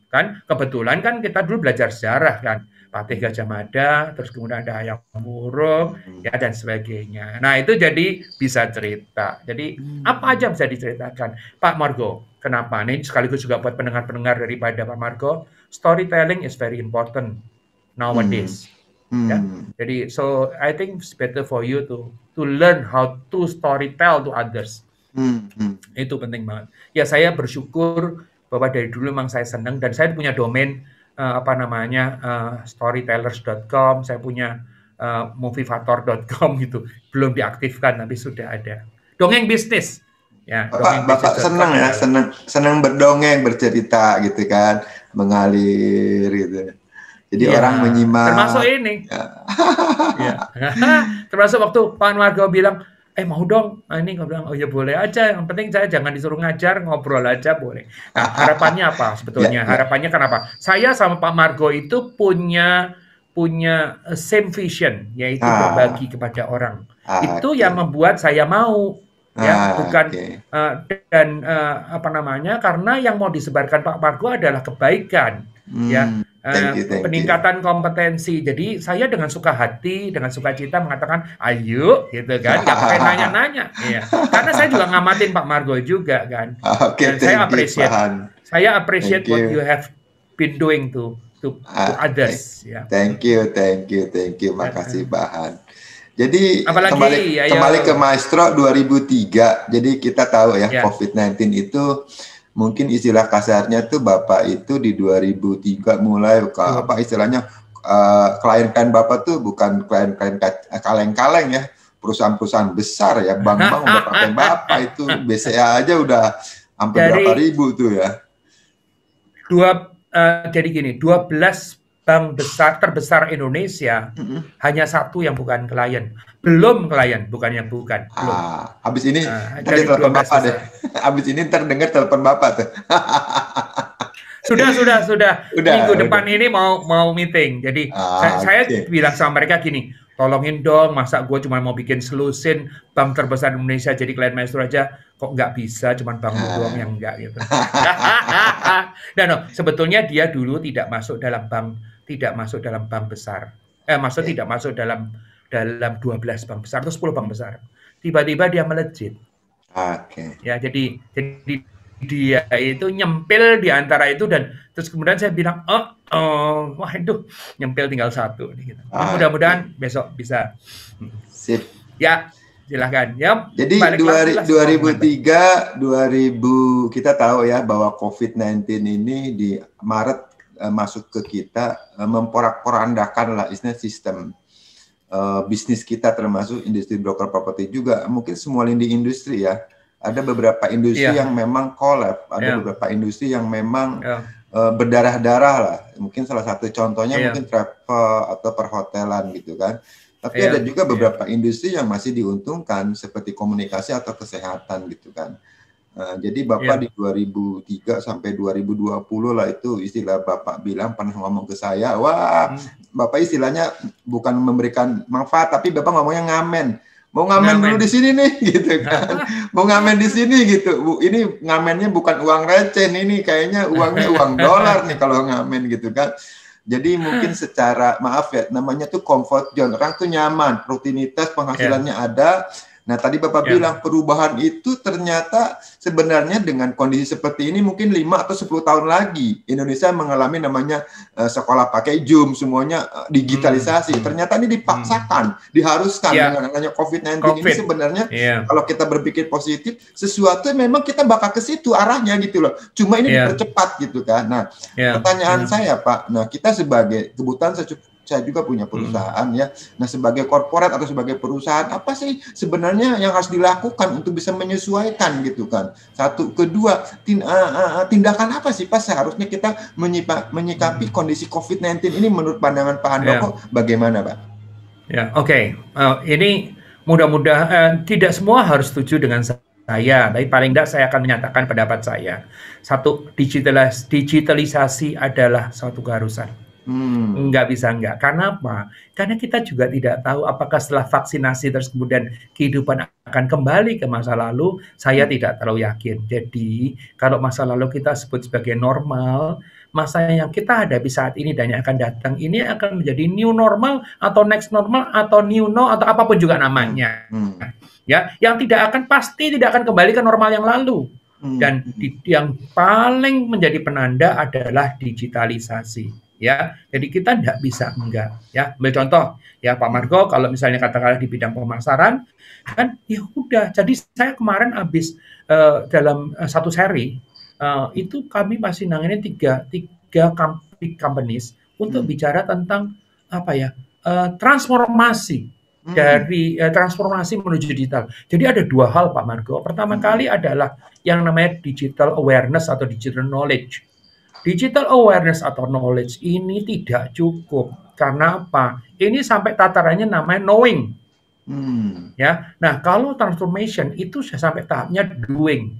Kan kebetulan kan kita dulu belajar sejarah kan, Patih Gajah Mada, terus kemudian ada Hayam Wuruk, ya dan sebagainya. Nah itu jadi bisa cerita. Jadi apa aja bisa diceritakan. Pak Margo, kenapa? Ini sekaligus juga buat pendengar-pendengar daripada Pak Margo, storytelling is very important nowadays. Ya, jadi so I think it's better for you to learn how to storytell to others. Itu penting banget. Ya saya bersyukur bahwa dari dulu memang saya senang dan saya punya domain storytellers.com, saya punya movievator.com gitu, belum diaktifkan tapi sudah ada. Dongeng bisnis. Ya, Bapak senang ya, senang berdongeng, bercerita gitu kan, mengalir gitu. Jadi orang menyimak. Termasuk ini. Ya. Termasuk waktu Pak Margo bilang, mau dong, ini gue bilang, oh ya boleh aja, yang penting saya jangan disuruh ngajar, ngobrol aja boleh. Nah, harapannya apa sebetulnya? Harapannya kenapa? Saya sama Pak Margo itu punya same vision, yaitu berbagi kepada orang. Itu yang membuat saya mau, ya bukan karena yang mau disebarkan Pak Margo adalah kebaikan, ya. Peningkatan kompetensi. Jadi saya dengan suka hati, dengan sukacita mengatakan ayo gitu kan, nggak pakai nanya-nanya. Iya. Karena saya juga ngamatin Pak Margo juga kan. Dan saya appreciate what you have been doing to others. Ya. Thank you. Makasih Bahan. Jadi kembali ke Maestro 2003. Jadi kita tahu ya COVID-19 itu mungkin istilah kasarnya tuh Bapak itu di 2003 mulai istilahnya klien-klien Bapak tuh bukan klien-klien kaleng-kaleng ya, perusahaan-perusahaan besar ya, bank-bank udah pakai Bapak itu, BCA aja udah hampir berapa ribu tuh ya. Jadi gini, 12 bank terbesar Indonesia, hanya satu yang bukan klien. Belum klien, bukan yang bukan. Belum. Habis ini dari telepon Bapak deh. Habis ini terdengar telepon Bapak tuh. Sudah. Minggu depan ini mau meeting. Jadi saya bilang sama mereka gini, tolongin dong, masa gue cuma mau bikin selusin bank terbesar Indonesia jadi klien Maestro aja, kok nggak bisa, cuma bank doang yang enggak gitu. Sebetulnya dia dulu tidak masuk dalam bank besar. Tidak masuk dalam 12 bank besar atau 10 bank besar. Tiba-tiba dia melejit. Ya, jadi dia itu nyempil di antara itu dan terus kemudian saya bilang, wah itu nyempil tinggal satu. Gitu. Mudah-mudahan besok bisa. Sip. Ya, silakan. Ya. Jadi 2003, kita tahu ya bahwa COVID-19 ini di Maret masuk ke kita, memporak-porandakan lah istilah sistem bisnis kita, termasuk industri broker properti juga, mungkin semua lini industri ya. Ada beberapa industri yang memang collapse, ada beberapa industri yang memang berdarah-darah lah. Mungkin salah satu contohnya mungkin travel atau perhotelan gitu kan. Tapi ada juga beberapa industri yang masih diuntungkan seperti komunikasi atau kesehatan gitu kan. Jadi Bapak di 2003 sampai 2020 lah itu istilah Bapak bilang pernah ngomong ke saya, wah Bapak istilahnya bukan memberikan manfaat tapi Bapak ngomongnya ngamen. Mau ngamen dulu di sini nih gitu kan. Mau ngamen di sini gitu. Ini ngamennya bukan uang receh ini, kayaknya uangnya uang dolar nih kalau ngamen gitu kan. Jadi mungkin secara maaf ya, namanya tuh comfort zone. Orang tuh nyaman, rutinitas penghasilannya ada. Nah, tadi Bapak bilang perubahan itu ternyata sebenarnya dengan kondisi seperti ini mungkin 5 atau 10 tahun lagi Indonesia mengalami namanya sekolah pakai Zoom, semuanya digitalisasi. Ternyata ini dipaksakan, diharuskan dengan adanya COVID-19 ini sebenarnya kalau kita berpikir positif, sesuatu memang kita bakal ke situ arahnya gitu loh. Cuma ini dipercepat gitu kan. Nah, pertanyaan saya Pak, nah kita sebagai kebutuhan saya juga punya perusahaan ya. Nah, sebagai korporat atau sebagai perusahaan, apa sih sebenarnya yang harus dilakukan untuk bisa menyesuaikan gitu kan? Satu, kedua, tindakan apa sih Pak seharusnya kita menyikapi kondisi COVID-19 ini menurut pandangan Pak Handoko bagaimana Pak? Ya, oke. Ini mudah-mudahan tidak semua harus setuju dengan saya, tapi paling tidak saya akan menyatakan pendapat saya. Satu, digitalisasi adalah suatu keharusan. Nggak bisa nggak. Karena apa? Karena kita juga tidak tahu apakah setelah vaksinasi terus kemudian kehidupan akan kembali ke masa lalu, saya tidak terlalu yakin. Jadi, kalau masa lalu kita sebut sebagai normal, masa yang kita hadapi saat ini dan yang akan datang ini akan menjadi new normal atau next normal atau new no atau apapun juga namanya. Ya, yang tidak akan pasti tidak akan kembali ke normal yang lalu. Dan yang paling menjadi penanda adalah digitalisasi. Ya, jadi kita tidak bisa enggak. Ya, ambil contoh ya Pak Margo, kalau misalnya katakanlah di bidang pemasaran, kan ya udah. Jadi saya kemarin habis dalam satu seri itu kami masih nanganin tiga companies untuk bicara tentang apa ya transformasi dari transformasi menuju digital. Jadi ada dua hal Pak Margo. Pertama kali adalah yang namanya digital awareness atau digital knowledge. Digital awareness atau knowledge ini tidak cukup. Karena apa? Ini sampai tatarannya namanya knowing. Ya, nah kalau transformation itu sudah sampai tahapnya doing.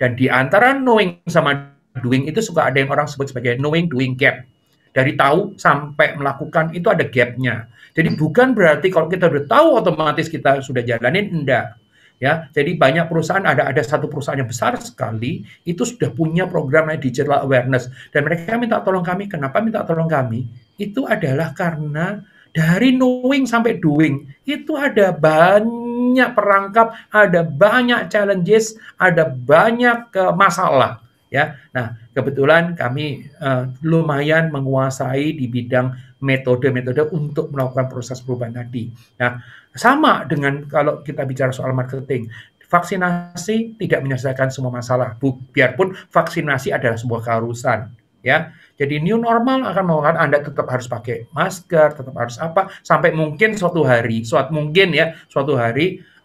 Dan di antara knowing sama doing itu suka ada yang orang sebut sebagai knowing doing gap. Dari tahu sampai melakukan itu ada gapnya. Jadi bukan berarti kalau kita udah tahu otomatis kita sudah jalanin, enggak. Ya, jadi banyak perusahaan ada satu perusahaan yang besar sekali itu sudah punya program digital awareness dan mereka minta tolong kami. Kenapa minta tolong kami? Itu adalah karena dari knowing sampai doing itu ada banyak perangkap, ada banyak challenges, ada banyak masalah. Ya, nah kebetulan kami lumayan menguasai di bidang metode-metode untuk melakukan proses perubahan tadi. Nah, sama dengan kalau kita bicara soal marketing, vaksinasi tidak menyelesaikan semua masalah. Biarpun vaksinasi adalah sebuah keharusan, ya. Jadi new normal akan mengatakan Anda tetap harus pakai masker, tetap harus apa, sampai mungkin suatu hari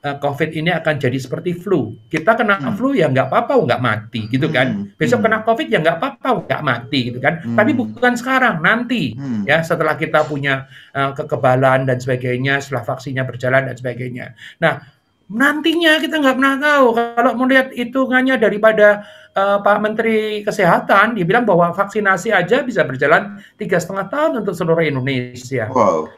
COVID ini akan jadi seperti flu. Kita kena flu ya nggak apa-apa, nggak mati gitu kan. Besok kena COVID ya nggak apa-apa, nggak mati gitu kan. Tapi bukan sekarang, nanti ya setelah kita punya kekebalan dan sebagainya, setelah vaksinnya berjalan dan sebagainya. Nah, nantinya kita nggak pernah tahu. Kalau melihat hitungannya daripada Pak Menteri Kesehatan, dia bilang bahwa vaksinasi aja bisa berjalan 3,5 tahun untuk seluruh Indonesia. Wow.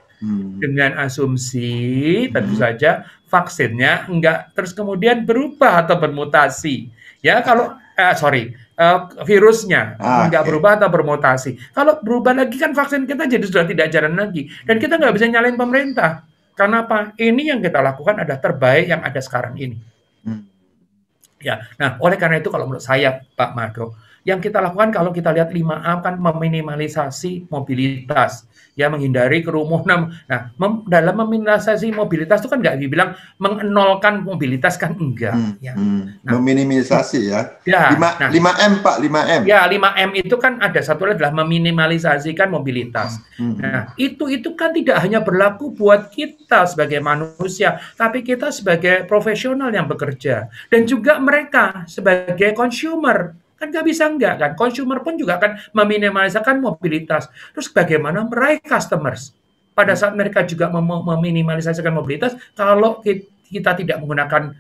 Dengan asumsi tentu saja vaksinnya enggak terus kemudian berubah atau bermutasi. Ya kalau virusnya enggak berubah atau bermutasi. Kalau berubah lagi kan vaksin kita jadi sudah tidak jalan lagi dan kita nggak bisa nyalain pemerintah. Karena apa? Ini yang kita lakukan adalah terbaik yang ada sekarang ini. Ya, nah oleh karena itu kalau menurut saya Pak Margo, yang kita lakukan kalau kita lihat 5A kan meminimalisasi mobilitas, ya menghindari kerumunan. Nah, dalam meminimalisasi mobilitas itu kan nggak dibilang mengenolkan mobilitas kan enggak. Ya. Nah, meminimalisasi ya. 5M Pak, 5M. Ya, 5M itu kan ada satu adalah meminimalisasikan mobilitas. Nah, itu kan tidak hanya berlaku buat kita sebagai manusia, tapi kita sebagai profesional yang bekerja dan juga mereka sebagai consumer. Kan nggak bisa enggak kan, consumer pun juga akan meminimalisasikan mobilitas. Terus bagaimana meraih customers? Pada saat mereka juga meminimalisasikan mobilitas, kalau kita tidak menggunakan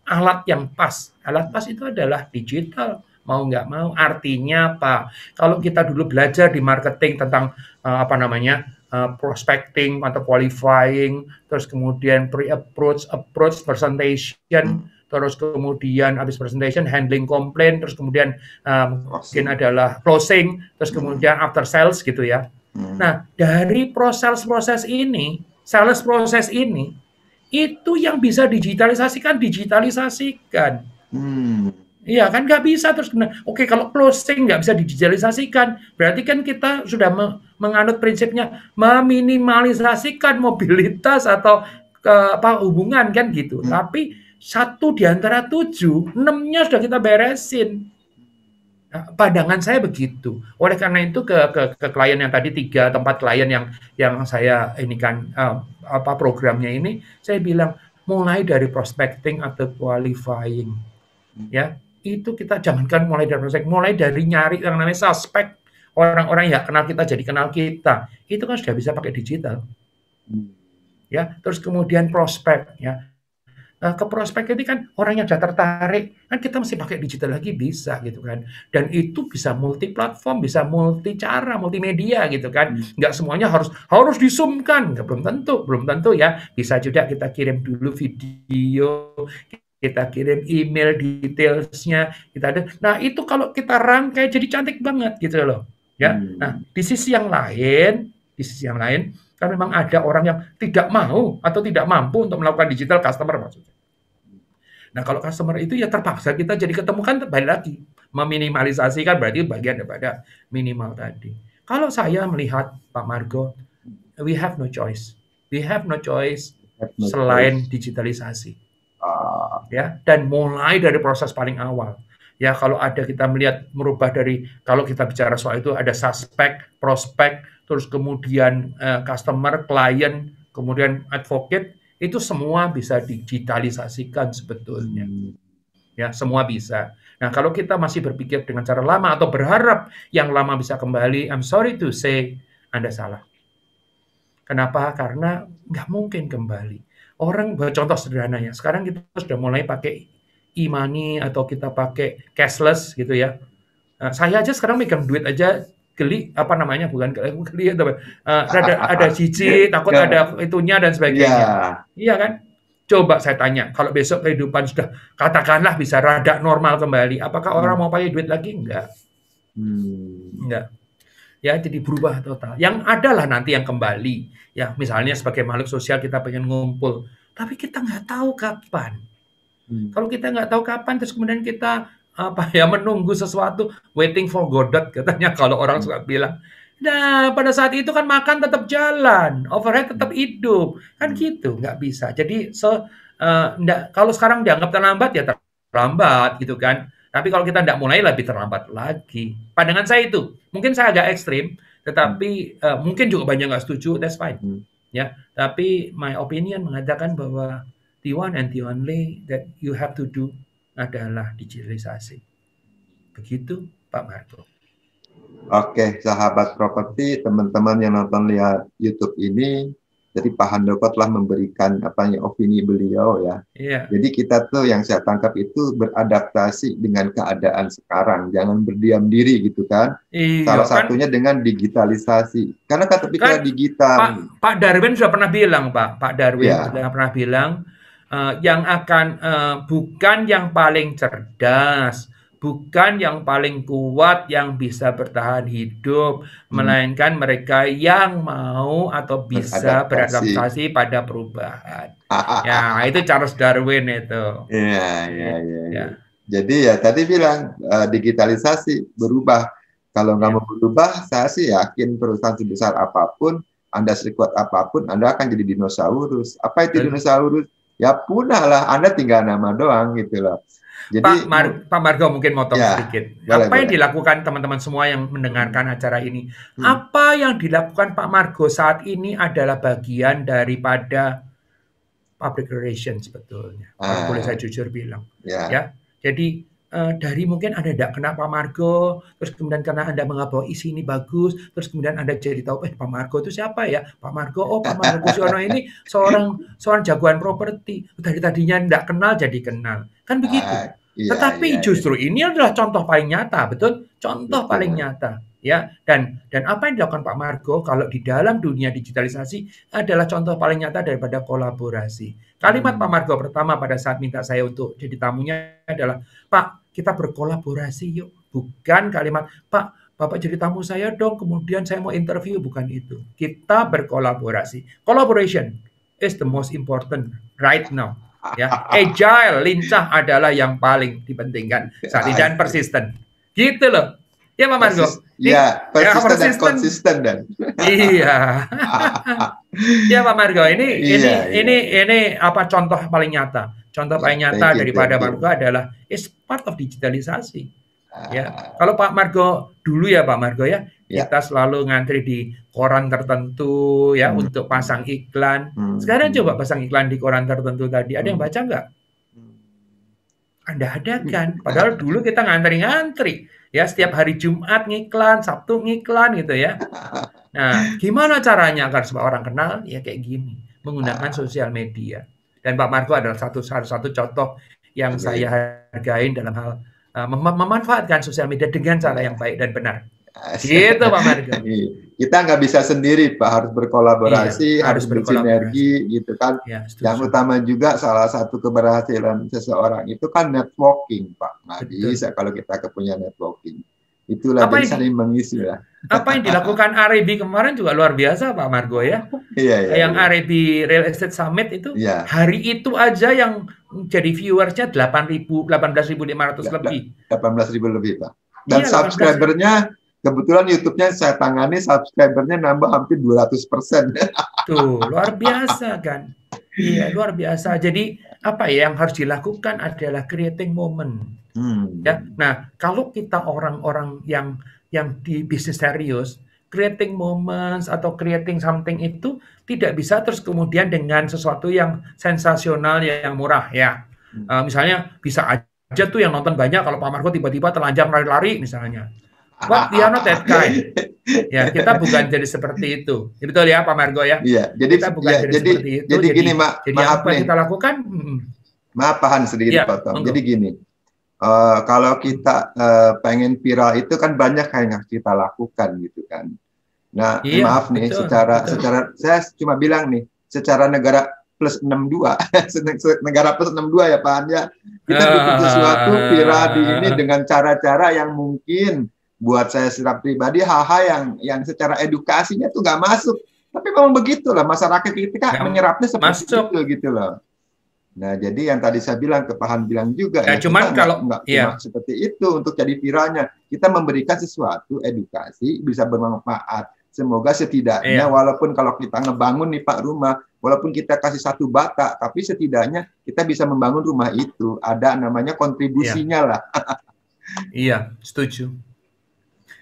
alat yang pas. Alat pas itu adalah digital, mau nggak mau. Artinya apa? Kalau kita dulu belajar di marketing tentang prospecting atau qualifying, terus kemudian pre-approach, approach, presentation, terus kemudian habis presentation, handling complaint, terus kemudian mungkin adalah closing, terus kemudian after sales gitu ya. Nah, dari proses ini, sales proses ini, itu yang bisa digitalisasikan. Iya kan nggak bisa terus. Oke, kalau closing nggak bisa digitalisasikan, berarti kan kita sudah menganut prinsipnya meminimalisasikan mobilitas atau hubungan kan gitu. Tapi 1 di antara 7, 6-nya sudah kita beresin. Nah, pandangan saya begitu. Oleh karena itu ke klien yang tadi 3 atau 4 klien yang saya ini kan programnya ini, saya bilang mulai dari prospecting atau qualifying. Ya, itu kita jangankan mulai dari prospecting, mulai dari nyari yang namanya suspek, orang-orang yang kenal kita jadi kenal kita. Itu kan sudah bisa pakai digital. Ya, terus kemudian prospek ya. ke prospek ini kan orang yang sudah tertarik, kan kita mesti pakai digital lagi bisa gitu kan. Dan itu bisa multi platform, bisa multi cara, multimedia gitu kan. Nggak semuanya harus di-zoom-kan, belum tentu ya. Bisa juga kita kirim dulu video, kita kirim email detailsnya, kita ada. Nah itu kalau kita rangkai jadi cantik banget gitu loh. Ya, nah di sisi yang lain, kan memang ada orang yang tidak mau atau tidak mampu untuk melakukan digital customer maksudnya. Nah kalau customer itu ya terpaksa kita jadi ketemukan balik lagi. Meminimalisasi kan berarti bagian daripada minimal tadi. Kalau saya melihat Pak Margo, we have no choice. We have no choice selain digitalisasi. Ya, dan mulai dari proses paling awal. Ya, kalau ada kita melihat merubah dari, kalau kita bicara soal itu ada suspek, prospek, terus kemudian customer, klien, kemudian advocate, itu semua bisa digitalisasikan sebetulnya. Ya, semua bisa. Nah, kalau kita masih berpikir dengan cara lama atau berharap yang lama bisa kembali, I'm sorry to say, Anda salah. Kenapa? Karena nggak mungkin kembali. Orang, contoh sederhananya, sekarang kita sudah mulai pakai e-money atau kita pakai cashless gitu ya. Saya aja sekarang megang duit aja geli, apa namanya, bukan geli, ada cici, takut ada itunya dan sebagainya. Iya kan? Coba saya tanya, kalau besok kehidupan sudah katakanlah bisa rada normal kembali, apakah orang mau pakai duit lagi? Enggak. Enggak. Ya, jadi berubah total. Yang adalah nanti yang kembali. Ya, misalnya sebagai makhluk sosial kita pengen ngumpul, tapi kita nggak tahu kapan. Kalau kita nggak tahu kapan, terus kemudian kita menunggu sesuatu, waiting for Godot katanya kalau orang suka bilang. Nah, pada saat itu kan makan tetap jalan, overhead tetap hidup, kan gitu, nggak bisa. Jadi kalau sekarang dianggap terlambat ya terlambat gitu kan. Tapi kalau kita tidak mulai lebih terlambat lagi. Pandangan saya itu, mungkin saya agak ekstrim, tetapi mungkin juga banyak nggak setuju, that's fine. Ya, tapi my opinion mengatakan bahwa the one and the only that you have to do adalah digitalisasi. Begitu, Pak Margo. Oke, sahabat properti, teman-teman yang nonton lihat YouTube ini, jadi Pak Handoko telah memberikan opini beliau ya. Iya. Jadi kita tuh yang saya tangkap itu beradaptasi dengan keadaan sekarang, jangan berdiam diri gitu kan. Iya, salah satunya dengan digitalisasi. Karena kata pikir digital. Pak Darwin sudah pernah bilang, Pak Darwin sudah pernah bilang yang akan bukan yang paling cerdas, bukan yang paling kuat yang bisa bertahan hidup, melainkan mereka yang mau atau bisa beradaptasi pada perubahan. Ya, itu Charles Darwin itu. Iya. Jadi ya tadi bilang digitalisasi berubah. Kalau nggak mau berubah, saya sih yakin perusahaan sebesar apapun, Anda sekuat apapun, Anda akan jadi dinosaurus. Apa itu dinosaurus? Ya punah lah, Anda tinggal nama doang gitu loh. Jadi, Pak Margo mungkin motong sedikit. Apa yang dilakukan teman-teman semua yang mendengarkan acara ini? Apa yang dilakukan Pak Margo saat ini adalah bagian daripada public relations sebetulnya. Kalau boleh saya jujur bilang. Ya. Jadi dari mungkin Anda tidak kenal Pak Margo, terus kemudian karena Anda menganggap isi ini bagus, terus kemudian Anda jadi tahu, Pak Margo itu siapa ya? Pak Margo Kusiono ini seorang jagoan properti. Dari tadinya tidak kenal jadi kenal. Kan begitu. Tetapi justru ini adalah contoh paling nyata, betul? Contoh paling nyata, ya. Dan apa yang dilakukan Pak Margo kalau di dalam dunia digitalisasi adalah contoh paling nyata daripada kolaborasi. Kalimat Pak Margo pertama pada saat minta saya untuk jadi tamunya adalah, Pak, kita berkolaborasi yuk. Bukan kalimat, Pak, Bapak jadi tamu saya dong, kemudian saya mau interview, bukan itu. Kita berkolaborasi. Collaboration is the most important right now. Ya, agile, lincah adalah yang paling dipentingkan saat ini dan persisten. Gitu loh. Ya Pak Margo. Persisten dan konsisten dan. Iya. Ya Pak Margo, ini apa contoh paling nyata? Contoh paling nyata daripada Margo adalah is part of digitalisasi. Ya, kalau Pak Margo dulu ya Pak Margo ya, kita selalu ngantri di koran tertentu ya untuk pasang iklan. Sekarang coba pasang iklan di koran tertentu tadi, ada yang baca nggak? Anda ada kan? Padahal dulu kita ngantri-ngantri ya, setiap hari Jumat ngiklan, Sabtu ngiklan gitu ya. Nah, gimana caranya agar supaya orang kenal? Ya kayak gini, menggunakan sosial media. Dan Pak Margo adalah satu contoh yang saya hargain dalam hal memanfaatkan sosial media dengan cara yang baik dan benar. Gitu Pak Margo. Kita nggak bisa sendiri Pak, harus berkolaborasi, Iya, harus bersinergi gitu kan. Ya, yang utama juga salah satu keberhasilan seseorang itu kan networking Pak. Nggak bisa kalau kita punya networking. Itulah jadi saling mengisi lah. Apa yang dilakukan RAB kemarin juga luar biasa Pak Margo ya. Yang RAB Real Estate Summit itu hari itu aja yang jadi viewersnya 18.500 lebih. 18.000 lebih Pak. Dan subscribernya kebetulan YouTube-nya saya tangani, subscribernya nambah hampir 200%. Tuh, luar biasa kan. Iya, luar biasa. Jadi apa ya yang harus dilakukan adalah creating moment. Ya. Nah, kalau kita orang-orang yang di bisnis serius, creating moments atau creating something itu tidak bisa terus kemudian dengan sesuatu yang sensasional yang murah ya. Misalnya bisa aja tuh yang nonton banyak kalau Pak Margo tiba-tiba telanjang lari-lari misalnya. But we are not that kind. Ya, kita bukan jadi seperti itu. Betul ya Pak Margo ya? Iya, jadi kita bukan jadi seperti itu. Jadi gini, jadi maaf apa nih. Kita lakukan? Maaf Pak Han, sedikit potong. Jadi gini, kalau kita pengen viral itu kan banyak yang harus kita lakukan gitu kan. Nah, maaf nih, secara saya cuma bilang nih, secara negara plus 62, negara plus 62 ya Pak Han ya. Kita bikin sesuatu viral di ini dengan cara-cara yang mungkin buat saya secara pribadi hal-hal yang secara edukasinya tuh nggak masuk, tapi memang begitulah masyarakat kita menyerapnya seperti itu gitu loh. Nah jadi yang tadi saya bilang ke Pak Han bilang juga ya, cuman kalau nggak cuma seperti itu untuk jadi viralnya, kita memberikan sesuatu edukasi bisa bermanfaat. Semoga setidaknya walaupun kalau kita ngebangun nih Pak rumah, walaupun kita kasih 1 bata, tapi setidaknya kita bisa membangun rumah itu ada namanya kontribusinya lah. Iya, setuju.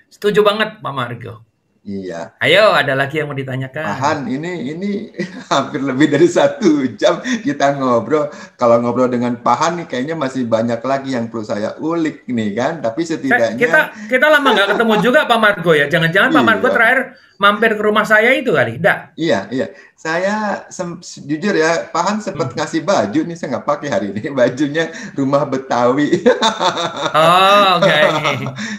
Setuju banget Pak Margo. Iya. Ayo, ada lagi yang mau ditanyakan? Pak Han, ini hampir lebih dari 1 jam kita ngobrol. Kalau ngobrol dengan Pak Han nih kayaknya masih banyak lagi yang perlu saya ulik nih kan. Tapi setidaknya kita lama nggak ketemu juga Pak Margo ya. Jangan-jangan Pak Margo terakhir mampir ke rumah saya itu kali, enggak? Iya. Saya jujur ya, Pak Han sempat ngasih baju nih, saya nggak pakai hari ini. Bajunya rumah Betawi. Oh, oke.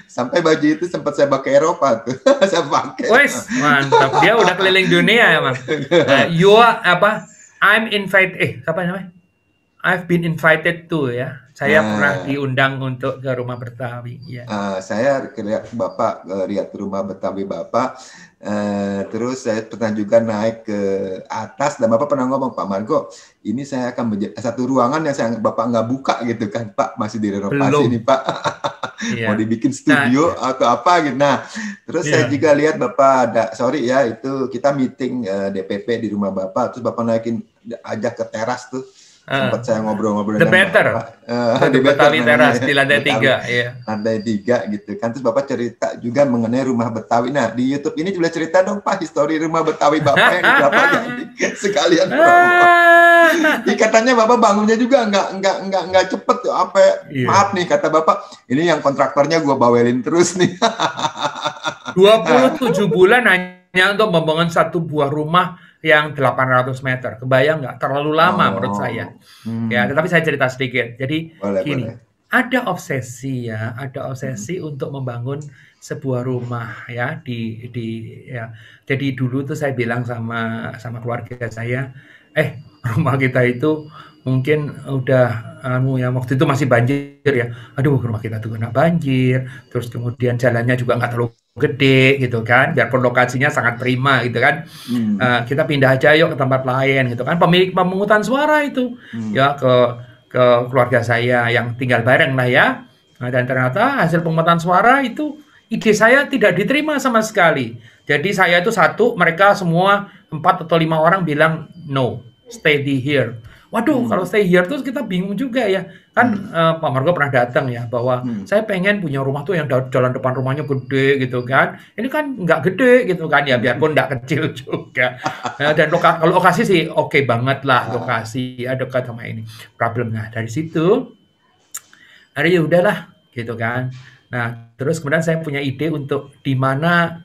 Sampai baju itu sempat saya pakai Eropa tuh. Saya pakai. Wes, mantap. Dia udah keliling dunia ya, Mas. I'm invited. Apa namanya? I've been invited to ya. Saya pernah diundang untuk ke rumah Betawi. Ya. Saya lihat Bapak lihat rumah Betawi Bapak. Terus saya pernah juga naik ke atas dan Bapak pernah ngomong, Pak Margo, ini saya akan menjadi satu ruangan yang Bapak nggak buka gitu kan, Pak, masih direnovasi nih Pak. Mau dibikin studio atau apa gitu. Nah, terus saya juga lihat Bapak ada, sorry ya, itu kita meeting DPP di rumah Bapak, terus Bapak naikin ajak ke teras tuh. Sempat saya ngobrol-ngobrol dengan Bapak. The Betawi Teras di lantai 3. Iya. Lantai 3 gitu kan. Terus Bapak cerita juga mengenai rumah Betawi. Nah, di YouTube ini juga cerita dong Pak, histori rumah Betawi Bapak yang di Bapaknya. Sekalian katanya Bapak bangunnya juga nggak cepet tuh. Maaf nih kata Bapak, ini yang kontraktornya gua bawelin terus nih. 27 bulan hanya untuk membangun satu buah rumah yang 800 meter. Kebayang nggak? Terlalu lama menurut saya. Ya, tetapi saya cerita sedikit. Jadi gini, ada obsesi ya, ada obsesi untuk membangun sebuah rumah ya ya. Jadi dulu tuh saya bilang sama keluarga saya, rumah kita itu mungkin udah ya waktu itu masih banjir ya. Aduh, rumah kita tuh kena banjir. Terus kemudian jalannya juga nggak terlalu gede gitu kan, biarpun lokasinya sangat prima gitu kan. Kita pindah aja yuk ke tempat lain gitu kan. Pemilik pemungutan suara itu ya ke keluarga saya yang tinggal bareng lah ya. Nah, dan ternyata hasil pemungutan suara itu ide saya tidak diterima sama sekali. Jadi saya itu 1, mereka semua 4 atau 5 orang bilang no, stay here. Waduh, kalau stay here terus kita bingung juga ya. Kan Pak Margo pernah datang ya, bahwa saya pengen punya rumah tuh yang jalan depan rumahnya gede gitu kan. Ini kan nggak gede gitu kan ya, biarpun nggak kecil juga. Dan kalau lokasi sih oke banget lah, lokasi dekat sama ini. Problemnya dari situ, ya udahlah gitu kan. Nah, terus kemudian saya punya ide untuk di mana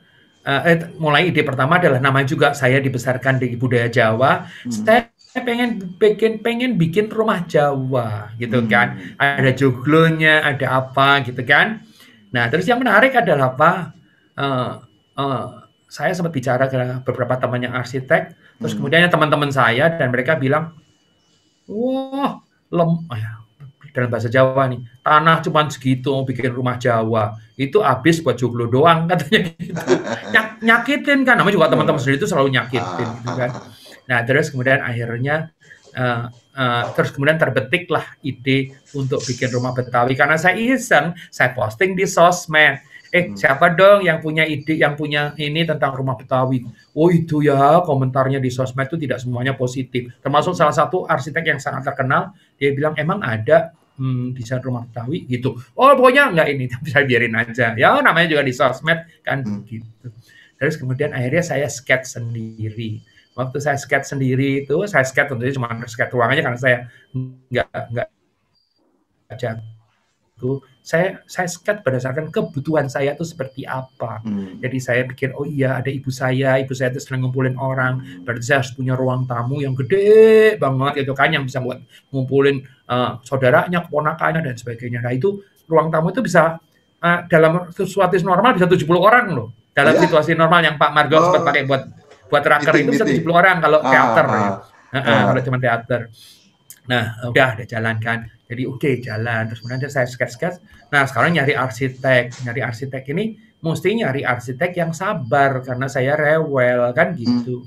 mulai ide pertama adalah namanya juga saya dibesarkan di budaya Jawa. Saya pengen bikin rumah Jawa gitu kan. Ada joglonya, ada apa gitu kan. Nah, terus yang menarik adalah apa? Saya sempat bicara ke beberapa teman yang arsitek, terus kemudian teman-teman saya dan mereka bilang, wah, dalam bahasa Jawa nih, tanah cuma segitu mau bikin rumah Jawa, itu habis buat joglo doang katanya gitu. Nyakitin kan, namanya juga teman-teman sendiri itu selalu nyakitin gitu kan. Nah, terus kemudian akhirnya terus kemudian terbetiklah ide untuk bikin rumah Betawi karena saya iseng, saya posting di sosmed. Siapa dong yang punya ide, yang punya ini tentang rumah Betawi? Oh itu ya, komentarnya di sosmed itu tidak semuanya positif. Termasuk salah satu arsitek yang sangat terkenal, dia bilang emang ada desain rumah Betawi gitu. Oh pokoknya enggak ini, bisa biarin aja. Ya namanya juga di sosmed kan gitu. Terus kemudian akhirnya saya sketch sendiri. Waktu saya sketch sendiri itu, saya sketch tentunya cuma sketch ruangannya karena saya nggak jago. Saya sketch berdasarkan kebutuhan saya itu seperti apa. Jadi saya pikir, oh iya ada ibu saya itu sering ngumpulin orang, berarti saya harus punya ruang tamu yang gede banget gitu kan, yang bisa buat ngumpulin saudaranya, keponakannya dan sebagainya. Nah itu ruang tamu itu bisa dalam situasi normal bisa 70 orang loh. Dalam situasi normal yang Pak Margo sempat pakai buat raker itu bisa 70 orang kalau teater ya. Kalau cuma teater. Nah, udah ada jalan kan. Jadi jalan. Terus kemudian saya sketch. Nah, sekarang nyari arsitek. Nyari arsitek ini mesti nyari arsitek yang sabar karena saya rewel kan gitu.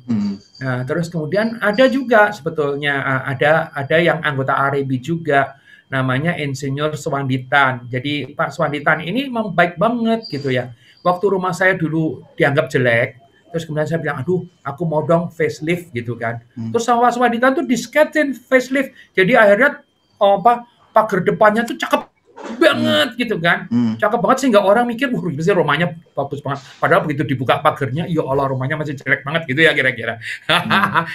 Nah, terus kemudian ada juga sebetulnya ada yang anggota REB juga namanya Insinyur Swanditan. Jadi Pak Swanditan ini memang baik banget gitu ya. Waktu rumah saya dulu dianggap jelek, terus kemudian saya bilang, aduh, aku mau dong facelift gitu kan. Terus sama Swanditan tuh disketin facelift. Jadi akhirnya pagar depannya tuh cakep banget gitu kan. Cakep banget sehingga orang mikir, wah ini rumahnya bagus banget. Padahal begitu dibuka pagarnya, ya Allah rumahnya masih jelek banget gitu ya kira-kira.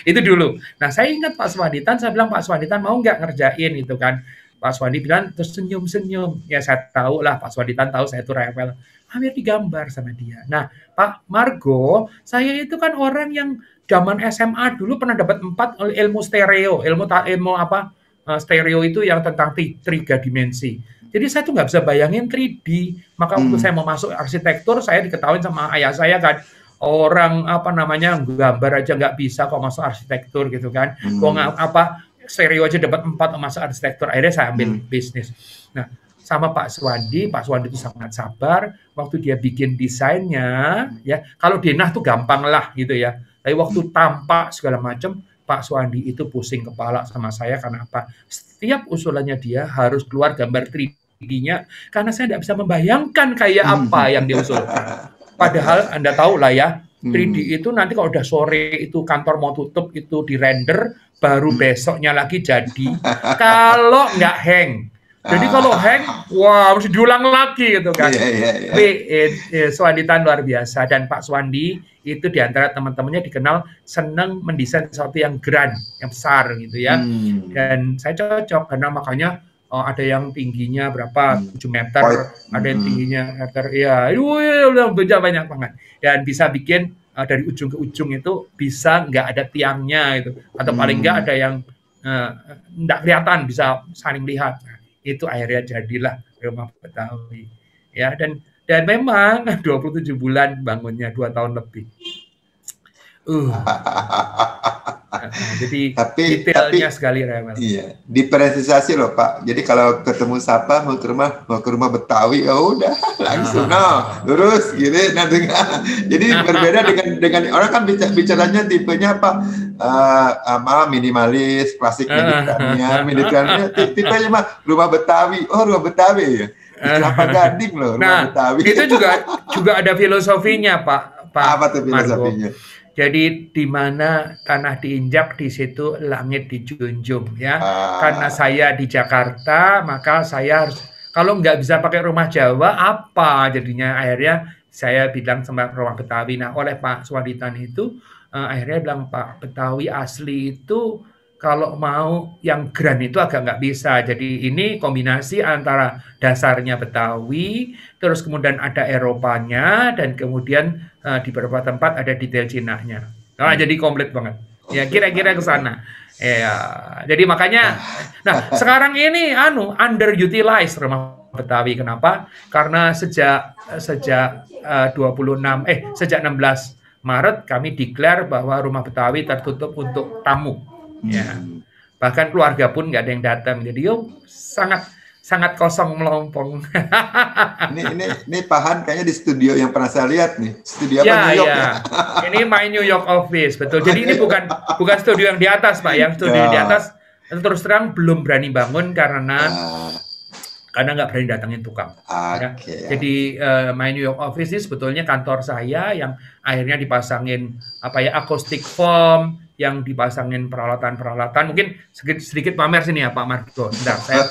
Itu dulu. Nah saya ingat Pak Swanditan, saya bilang Pak Swanditan mau nggak ngerjain gitu kan. Pak Swandi bilang terus senyum-senyum. Ya saya tahu lah Pak Swanditan tahu saya itu rewel. Hampir digambar sama dia. Nah Pak Margo, saya itu kan orang yang zaman SMA dulu pernah dapat 4 ilmu stereo. Ilmu apa? Stereo itu yang tentang tiga dimensi. Jadi saya tuh nggak bisa bayangin 3D. Maka waktu saya mau masuk arsitektur, saya diketahui sama ayah saya kan, orang gambar aja nggak bisa kok masuk arsitektur gitu kan. Stereo aja dapat 4 masuk arsitektur. Akhirnya saya ambil bisnis. Nah, sama Pak Swandi itu sangat sabar. Waktu dia bikin desainnya, ya kalau denah tuh gampang lah gitu ya. Tapi waktu tampak segala macam, Pak Swandi itu pusing kepala sama saya karena apa? Setiap usulannya dia harus keluar gambar 3D-nya karena saya tidak bisa membayangkan kayak apa yang dia usulkan. Padahal Anda tahu lah ya, 3D itu nanti kalau udah sore itu kantor mau tutup itu di render, baru besoknya lagi jadi. Kalau nggak hang. Jadi kalau hang, wah harus diulang lagi gitu kan. Tapi Swanditan luar biasa. Dan Pak Swandi itu diantara teman-temannya dikenal senang mendesain sesuatu yang grand, yang besar gitu ya. Dan saya cocok karena makanya ada yang tingginya berapa 7 meter, ada yang tingginya meter, ya udah banyak banget. Dan bisa bikin dari ujung ke ujung itu bisa nggak ada tiangnya gitu, atau paling nggak ada yang nggak kelihatan, bisa saling lihat. Nah, itu akhirnya jadilah rumah Betawi. Ya, dan memang 27 bulan bangunnya, 2 tahun lebih. Jadi detailnya sekali rewel. Iya, diprecisasi loh Pak. Jadi kalau ketemu Sapa mau ke rumah Betawi, ya udah langsung lurus gitu nanti. Jadi berbeda dengan orang kan bicaranya tipenya apa? Minimalis, klasik mediterania, tipenya mah rumah Betawi. Oh, rumah Betawi ya. Kelapa Gading loh, rumah Betawi. Itu juga ada filosofinya, Pak. Apa tuh filosofinya? Jadi di mana tanah diinjak, di situ langit dijunjung ya. Karena saya di Jakarta, maka saya harus, kalau nggak bisa pakai rumah Jawa, apa jadinya? Akhirnya saya bilang sama rumah Betawi. Nah, oleh Pak Swanditan itu akhirnya bilang, Pak, Betawi asli itu kalau mau yang grand itu agak nggak bisa. Jadi ini kombinasi antara dasarnya Betawi, terus kemudian ada Eropanya, dan kemudian di beberapa tempat ada detail Cinanya. Nah, jadi komplit banget. Ya, kira-kira ke sana. Ya, jadi makanya, nah sekarang ini underutilized rumah Betawi. Kenapa? Karena sejak 16 Maret kami declare bahwa rumah Betawi tertutup untuk tamu. Ya, bahkan keluarga pun nggak ada yang datang. Jadi sangat kosong melompong. Ini Pak Han kayaknya di studio yang pernah saya lihat nih. Studio apa, New York ya? Ini my New York office, betul. Jadi ini bukan studio yang di atas, Pak. Yang studio di atas terus terang belum berani bangun karena nggak berani datangin tukang. Ya. Jadi my New York office ini sebetulnya kantor saya yang akhirnya dipasangin acoustic foam, yang dipasangin peralatan-peralatan. Mungkin sedikit pamer sini ya Pak Margo. Bentar, saya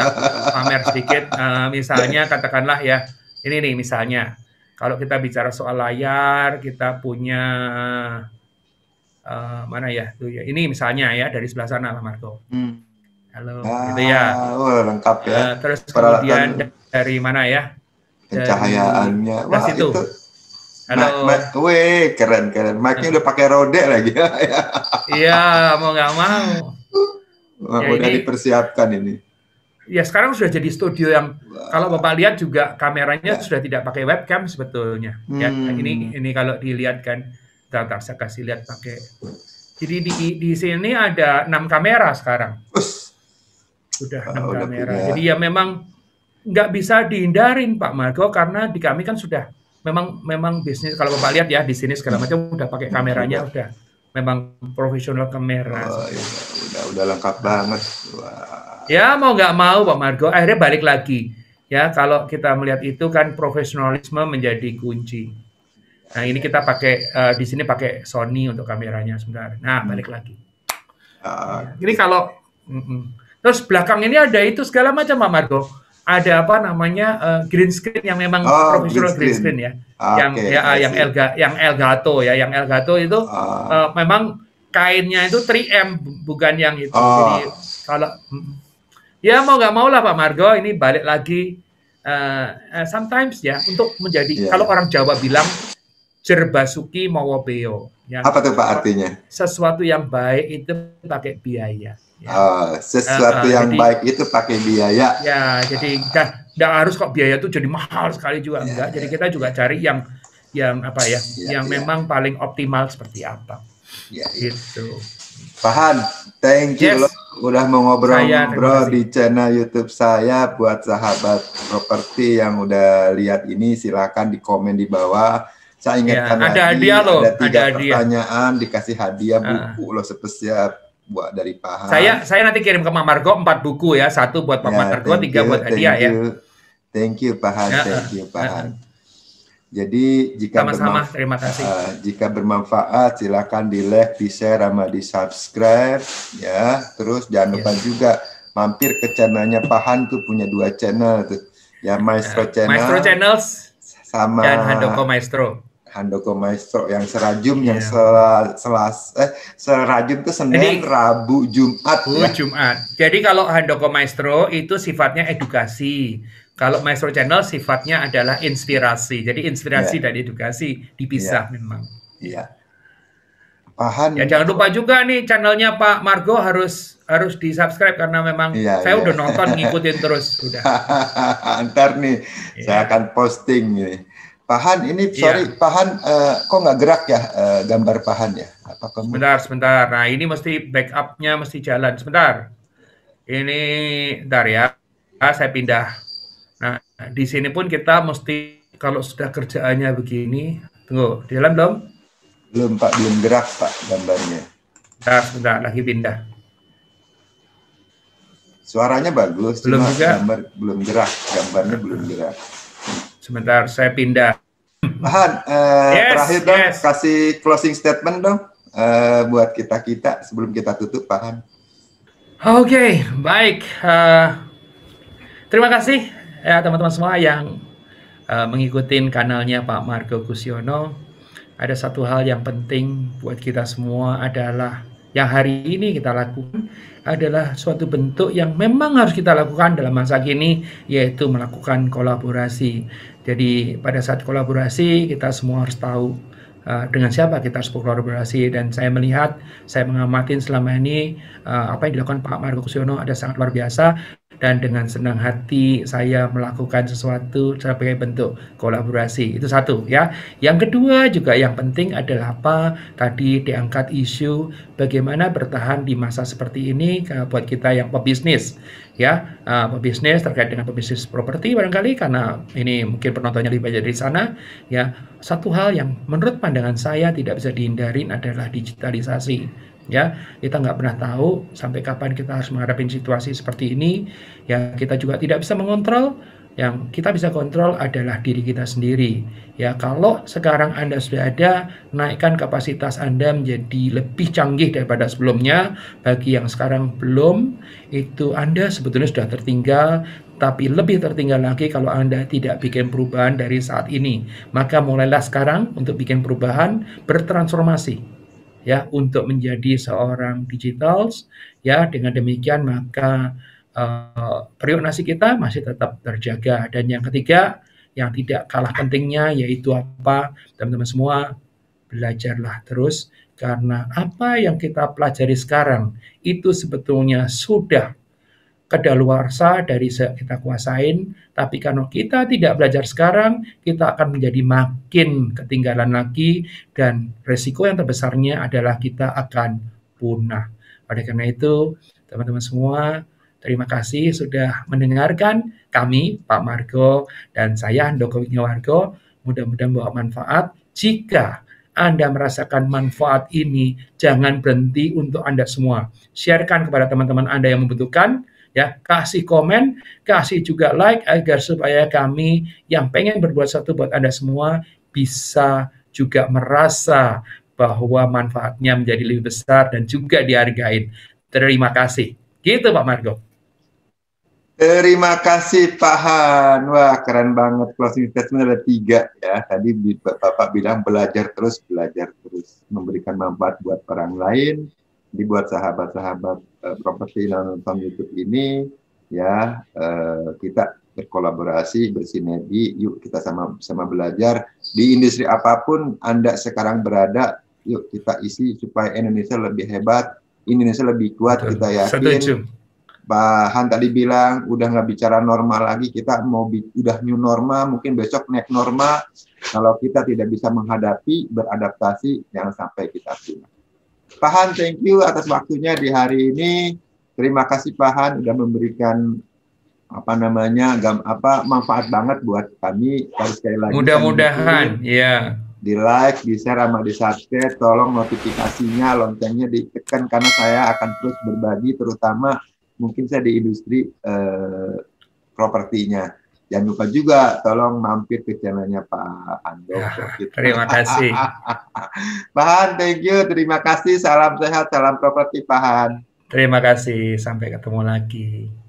pamer sedikit. Misalnya katakanlah ya, ini nih misalnya, kalau kita bicara soal layar, kita punya mana ya? Tuh ya. Ini misalnya ya dari sebelah sana Pak Margo. Halo, gitu ya. Lengkap ya. Terus kemudian dari mana ya? Pencahayaannya. Wah, itu. Halo. Wih, keren. Mic-nya udah pakai rode lagi. Iya, mau nggak mau. Udah dipersiapkan ini. Ya, sekarang sudah jadi studio yang kalau Bapak lihat juga kameranya sudah tidak pakai webcam sebetulnya. Ya, ini kalau dilihat kan, saya kasih lihat pakai. Jadi di sini ada 6 kamera sekarang. Sudah 6 kamera. Jadi ya memang nggak bisa dihindarin Pak Margo, karena di kami kan sudah memang bisnis. Kalau Bapak lihat ya di sini segala macam udah pakai kameranya, udah memang profesional kamera. Udah lengkap banget. Wah. Ya mau nggak mau Pak Margo, akhirnya balik lagi. Ya kalau kita melihat itu kan profesionalisme menjadi kunci. Nah ini kita pakai di sini pakai Sony untuk kameranya sebentar. Nah balik lagi. Ini kalau terus belakang ini ada itu segala macam Pak Margo. Ada apa namanya green screen yang memang profesional green screen ya. Yang Elgato ya, yang Elgato itu memang kainnya itu 3M bukan yang itu. Jadi kalau ya mau nggak mau lah Pak Margo, ini balik lagi sometimes ya untuk menjadi kalau orang Jawa bilang jerbasuki mawobeo. Apa tuh Pak artinya? Sesuatu yang baik itu pakai biaya. Ya. Sesuatu yang baik itu pakai biaya. Ya, jadi nggak harus kok biaya itu jadi mahal sekali juga enggak. Jadi kita juga cari yang apa ya, yang memang paling optimal seperti apa. Gitu. Pak Han, thank you loh udah mau ngobrol-ngobrol di channel YouTube saya. Buat sahabat properti yang udah lihat ini, silakan di komen di bawah. Saya ingatkan ada hadiah loh, ada 3 pertanyaan, dikasih hadiah buku loh spesial buat dari Pak Han. Saya nanti kirim ke Pak Margo 4 buku ya, 1 buat Pak Margo, 3 buat hadiah ya. Thank you Pak Han, thank you Pak Han. Jadi jika terima kasih. Jika bermanfaat silakan di like, di share, sama di subscribe ya. Terus jangan lupa juga mampir ke channelnya Pak Han tuh, punya 2 channel tuh. Ya Maestro Channel. Maestro Channels sama dan Handoko Maestro. Handoko Maestro yang serajum yang serajum itu Senin, Rabu, Jumat. Jumat. Jadi kalau Handoko Maestro itu sifatnya edukasi. Kalau Maestro Channel sifatnya adalah inspirasi. Jadi inspirasi dan edukasi dipisah memang. Iya. Pak Han. Ya jangan lupa juga nih channelnya Pak Margo harus di-subscribe karena memang saya udah nonton ngikutin terus udah. Ntar nih saya akan posting nih. Pak Han, ini Pak Han, kok nggak gerak ya gambar Pak Han ya? Apa kamu? Sebentar. Nah ini mesti backupnya mesti jalan sebentar. Ini bentar ya, saya pindah. Nah di sini pun kita mesti kalau sudah kerjaannya begini, tunggu, jalan belum? Belum Pak, belum gerak Pak gambarnya. Sebentar lagi pindah. Suaranya bagus, belum juga. Gambar belum gerak, gambarnya belum gerak. Sebentar, saya pindah. Pak Han, terakhir dong, kasih closing statement dong buat kita sebelum kita tutup, Pak Han. Oke, baik. Terima kasih ya teman-teman semua yang mengikuti kanalnya Pak Margo Kusiono. Ada satu hal yang penting buat kita semua adalah yang hari ini kita lakukan adalah suatu bentuk yang memang harus kita lakukan dalam masa kini, yaitu melakukan kolaborasi. Jadi pada saat kolaborasi kita semua harus tahu dengan siapa kita harus berkolaborasi, dan saya melihat, saya mengamati selama ini apa yang dilakukan Pak Margo Kusiono ada sangat luar biasa, dan dengan senang hati saya melakukan sesuatu sebagai bentuk kolaborasi. Itu satu ya. Yang kedua juga yang penting adalah apa? Tadi diangkat isu bagaimana bertahan di masa seperti ini buat kita yang pebisnis ya, pebisnis terkait dengan pebisnis properti barangkali, karena ini mungkin penontonnya lebih banyak dari sana ya. Satu hal yang menurut pandangan saya tidak bisa dihindarin adalah digitalisasi ya. Kita nggak pernah tahu sampai kapan kita harus menghadapi situasi seperti ini ya. Kita juga tidak bisa mengontrol. Yang kita bisa kontrol adalah diri kita sendiri ya. Kalau sekarang Anda sudah ada, naikkan kapasitas Anda menjadi lebih canggih daripada sebelumnya. Bagi yang sekarang belum, itu Anda sebetulnya sudah tertinggal, tapi lebih tertinggal lagi kalau Anda tidak bikin perubahan dari saat ini. Maka mulailah sekarang untuk bikin perubahan, bertransformasi ya, untuk menjadi seorang digitals ya. Dengan demikian maka prioritasi kita masih tetap terjaga. Dan yang ketiga yang tidak kalah pentingnya yaitu apa, teman-teman semua, belajarlah terus, karena apa yang kita pelajari sekarang itu sebetulnya sudah kedaluarsa dari kita kuasain, tapi kalau kita tidak belajar sekarang, kita akan menjadi makin ketinggalan lagi, dan resiko yang terbesarnya adalah kita akan punah. Oleh karena itu, teman-teman semua, terima kasih sudah mendengarkan kami, Pak Margo dan saya, Handoko Wisnuwargo. Mudah-mudahan bawa manfaat. Jika Anda merasakan manfaat ini, jangan berhenti untuk Anda semua. Sharekan kepada teman-teman Anda yang membutuhkan, ya, kasih komen, kasih juga like, agar supaya kami yang pengen berbuat satu buat Anda semua bisa juga merasa bahwa manfaatnya menjadi lebih besar dan juga dihargain. Terima kasih. Gitu Pak Margo. Terima kasih Pak Han. Wah, keren banget. Closing statement ada 3 ya. Tadi Bapak bilang belajar terus, memberikan manfaat buat orang lain, dibuat sahabat-sahabat properti nonton YouTube ini ya, kita berkolaborasi, bersinergi, yuk kita sama-sama belajar di industri apapun Anda sekarang berada. Yuk kita isi supaya Indonesia lebih hebat, Indonesia lebih kuat. Betul. Kita yakin. Setuju. Pak Han tadi bilang udah nggak bicara normal lagi, kita mau udah new normal, mungkin besok next normal. Kalau kita tidak bisa menghadapi, beradaptasi, jangan sampai kita punah. Pak Han, thank you atas waktunya di hari ini. Terima kasih Pak Han udah memberikan manfaat banget buat kami. Sekali lagi mudah-mudahan ya. Di like, di share, sama di subscribe. Tolong notifikasinya, loncengnya ditekan, karena saya akan terus berbagi, terutama mungkin saya di industri propertinya. Jangan lupa juga tolong mampir ke channelnya Pak Ando. Terima kasih. Pak Han, thank you. Terima kasih. Salam sehat, salam properti Pak Han. Terima kasih. Sampai ketemu lagi.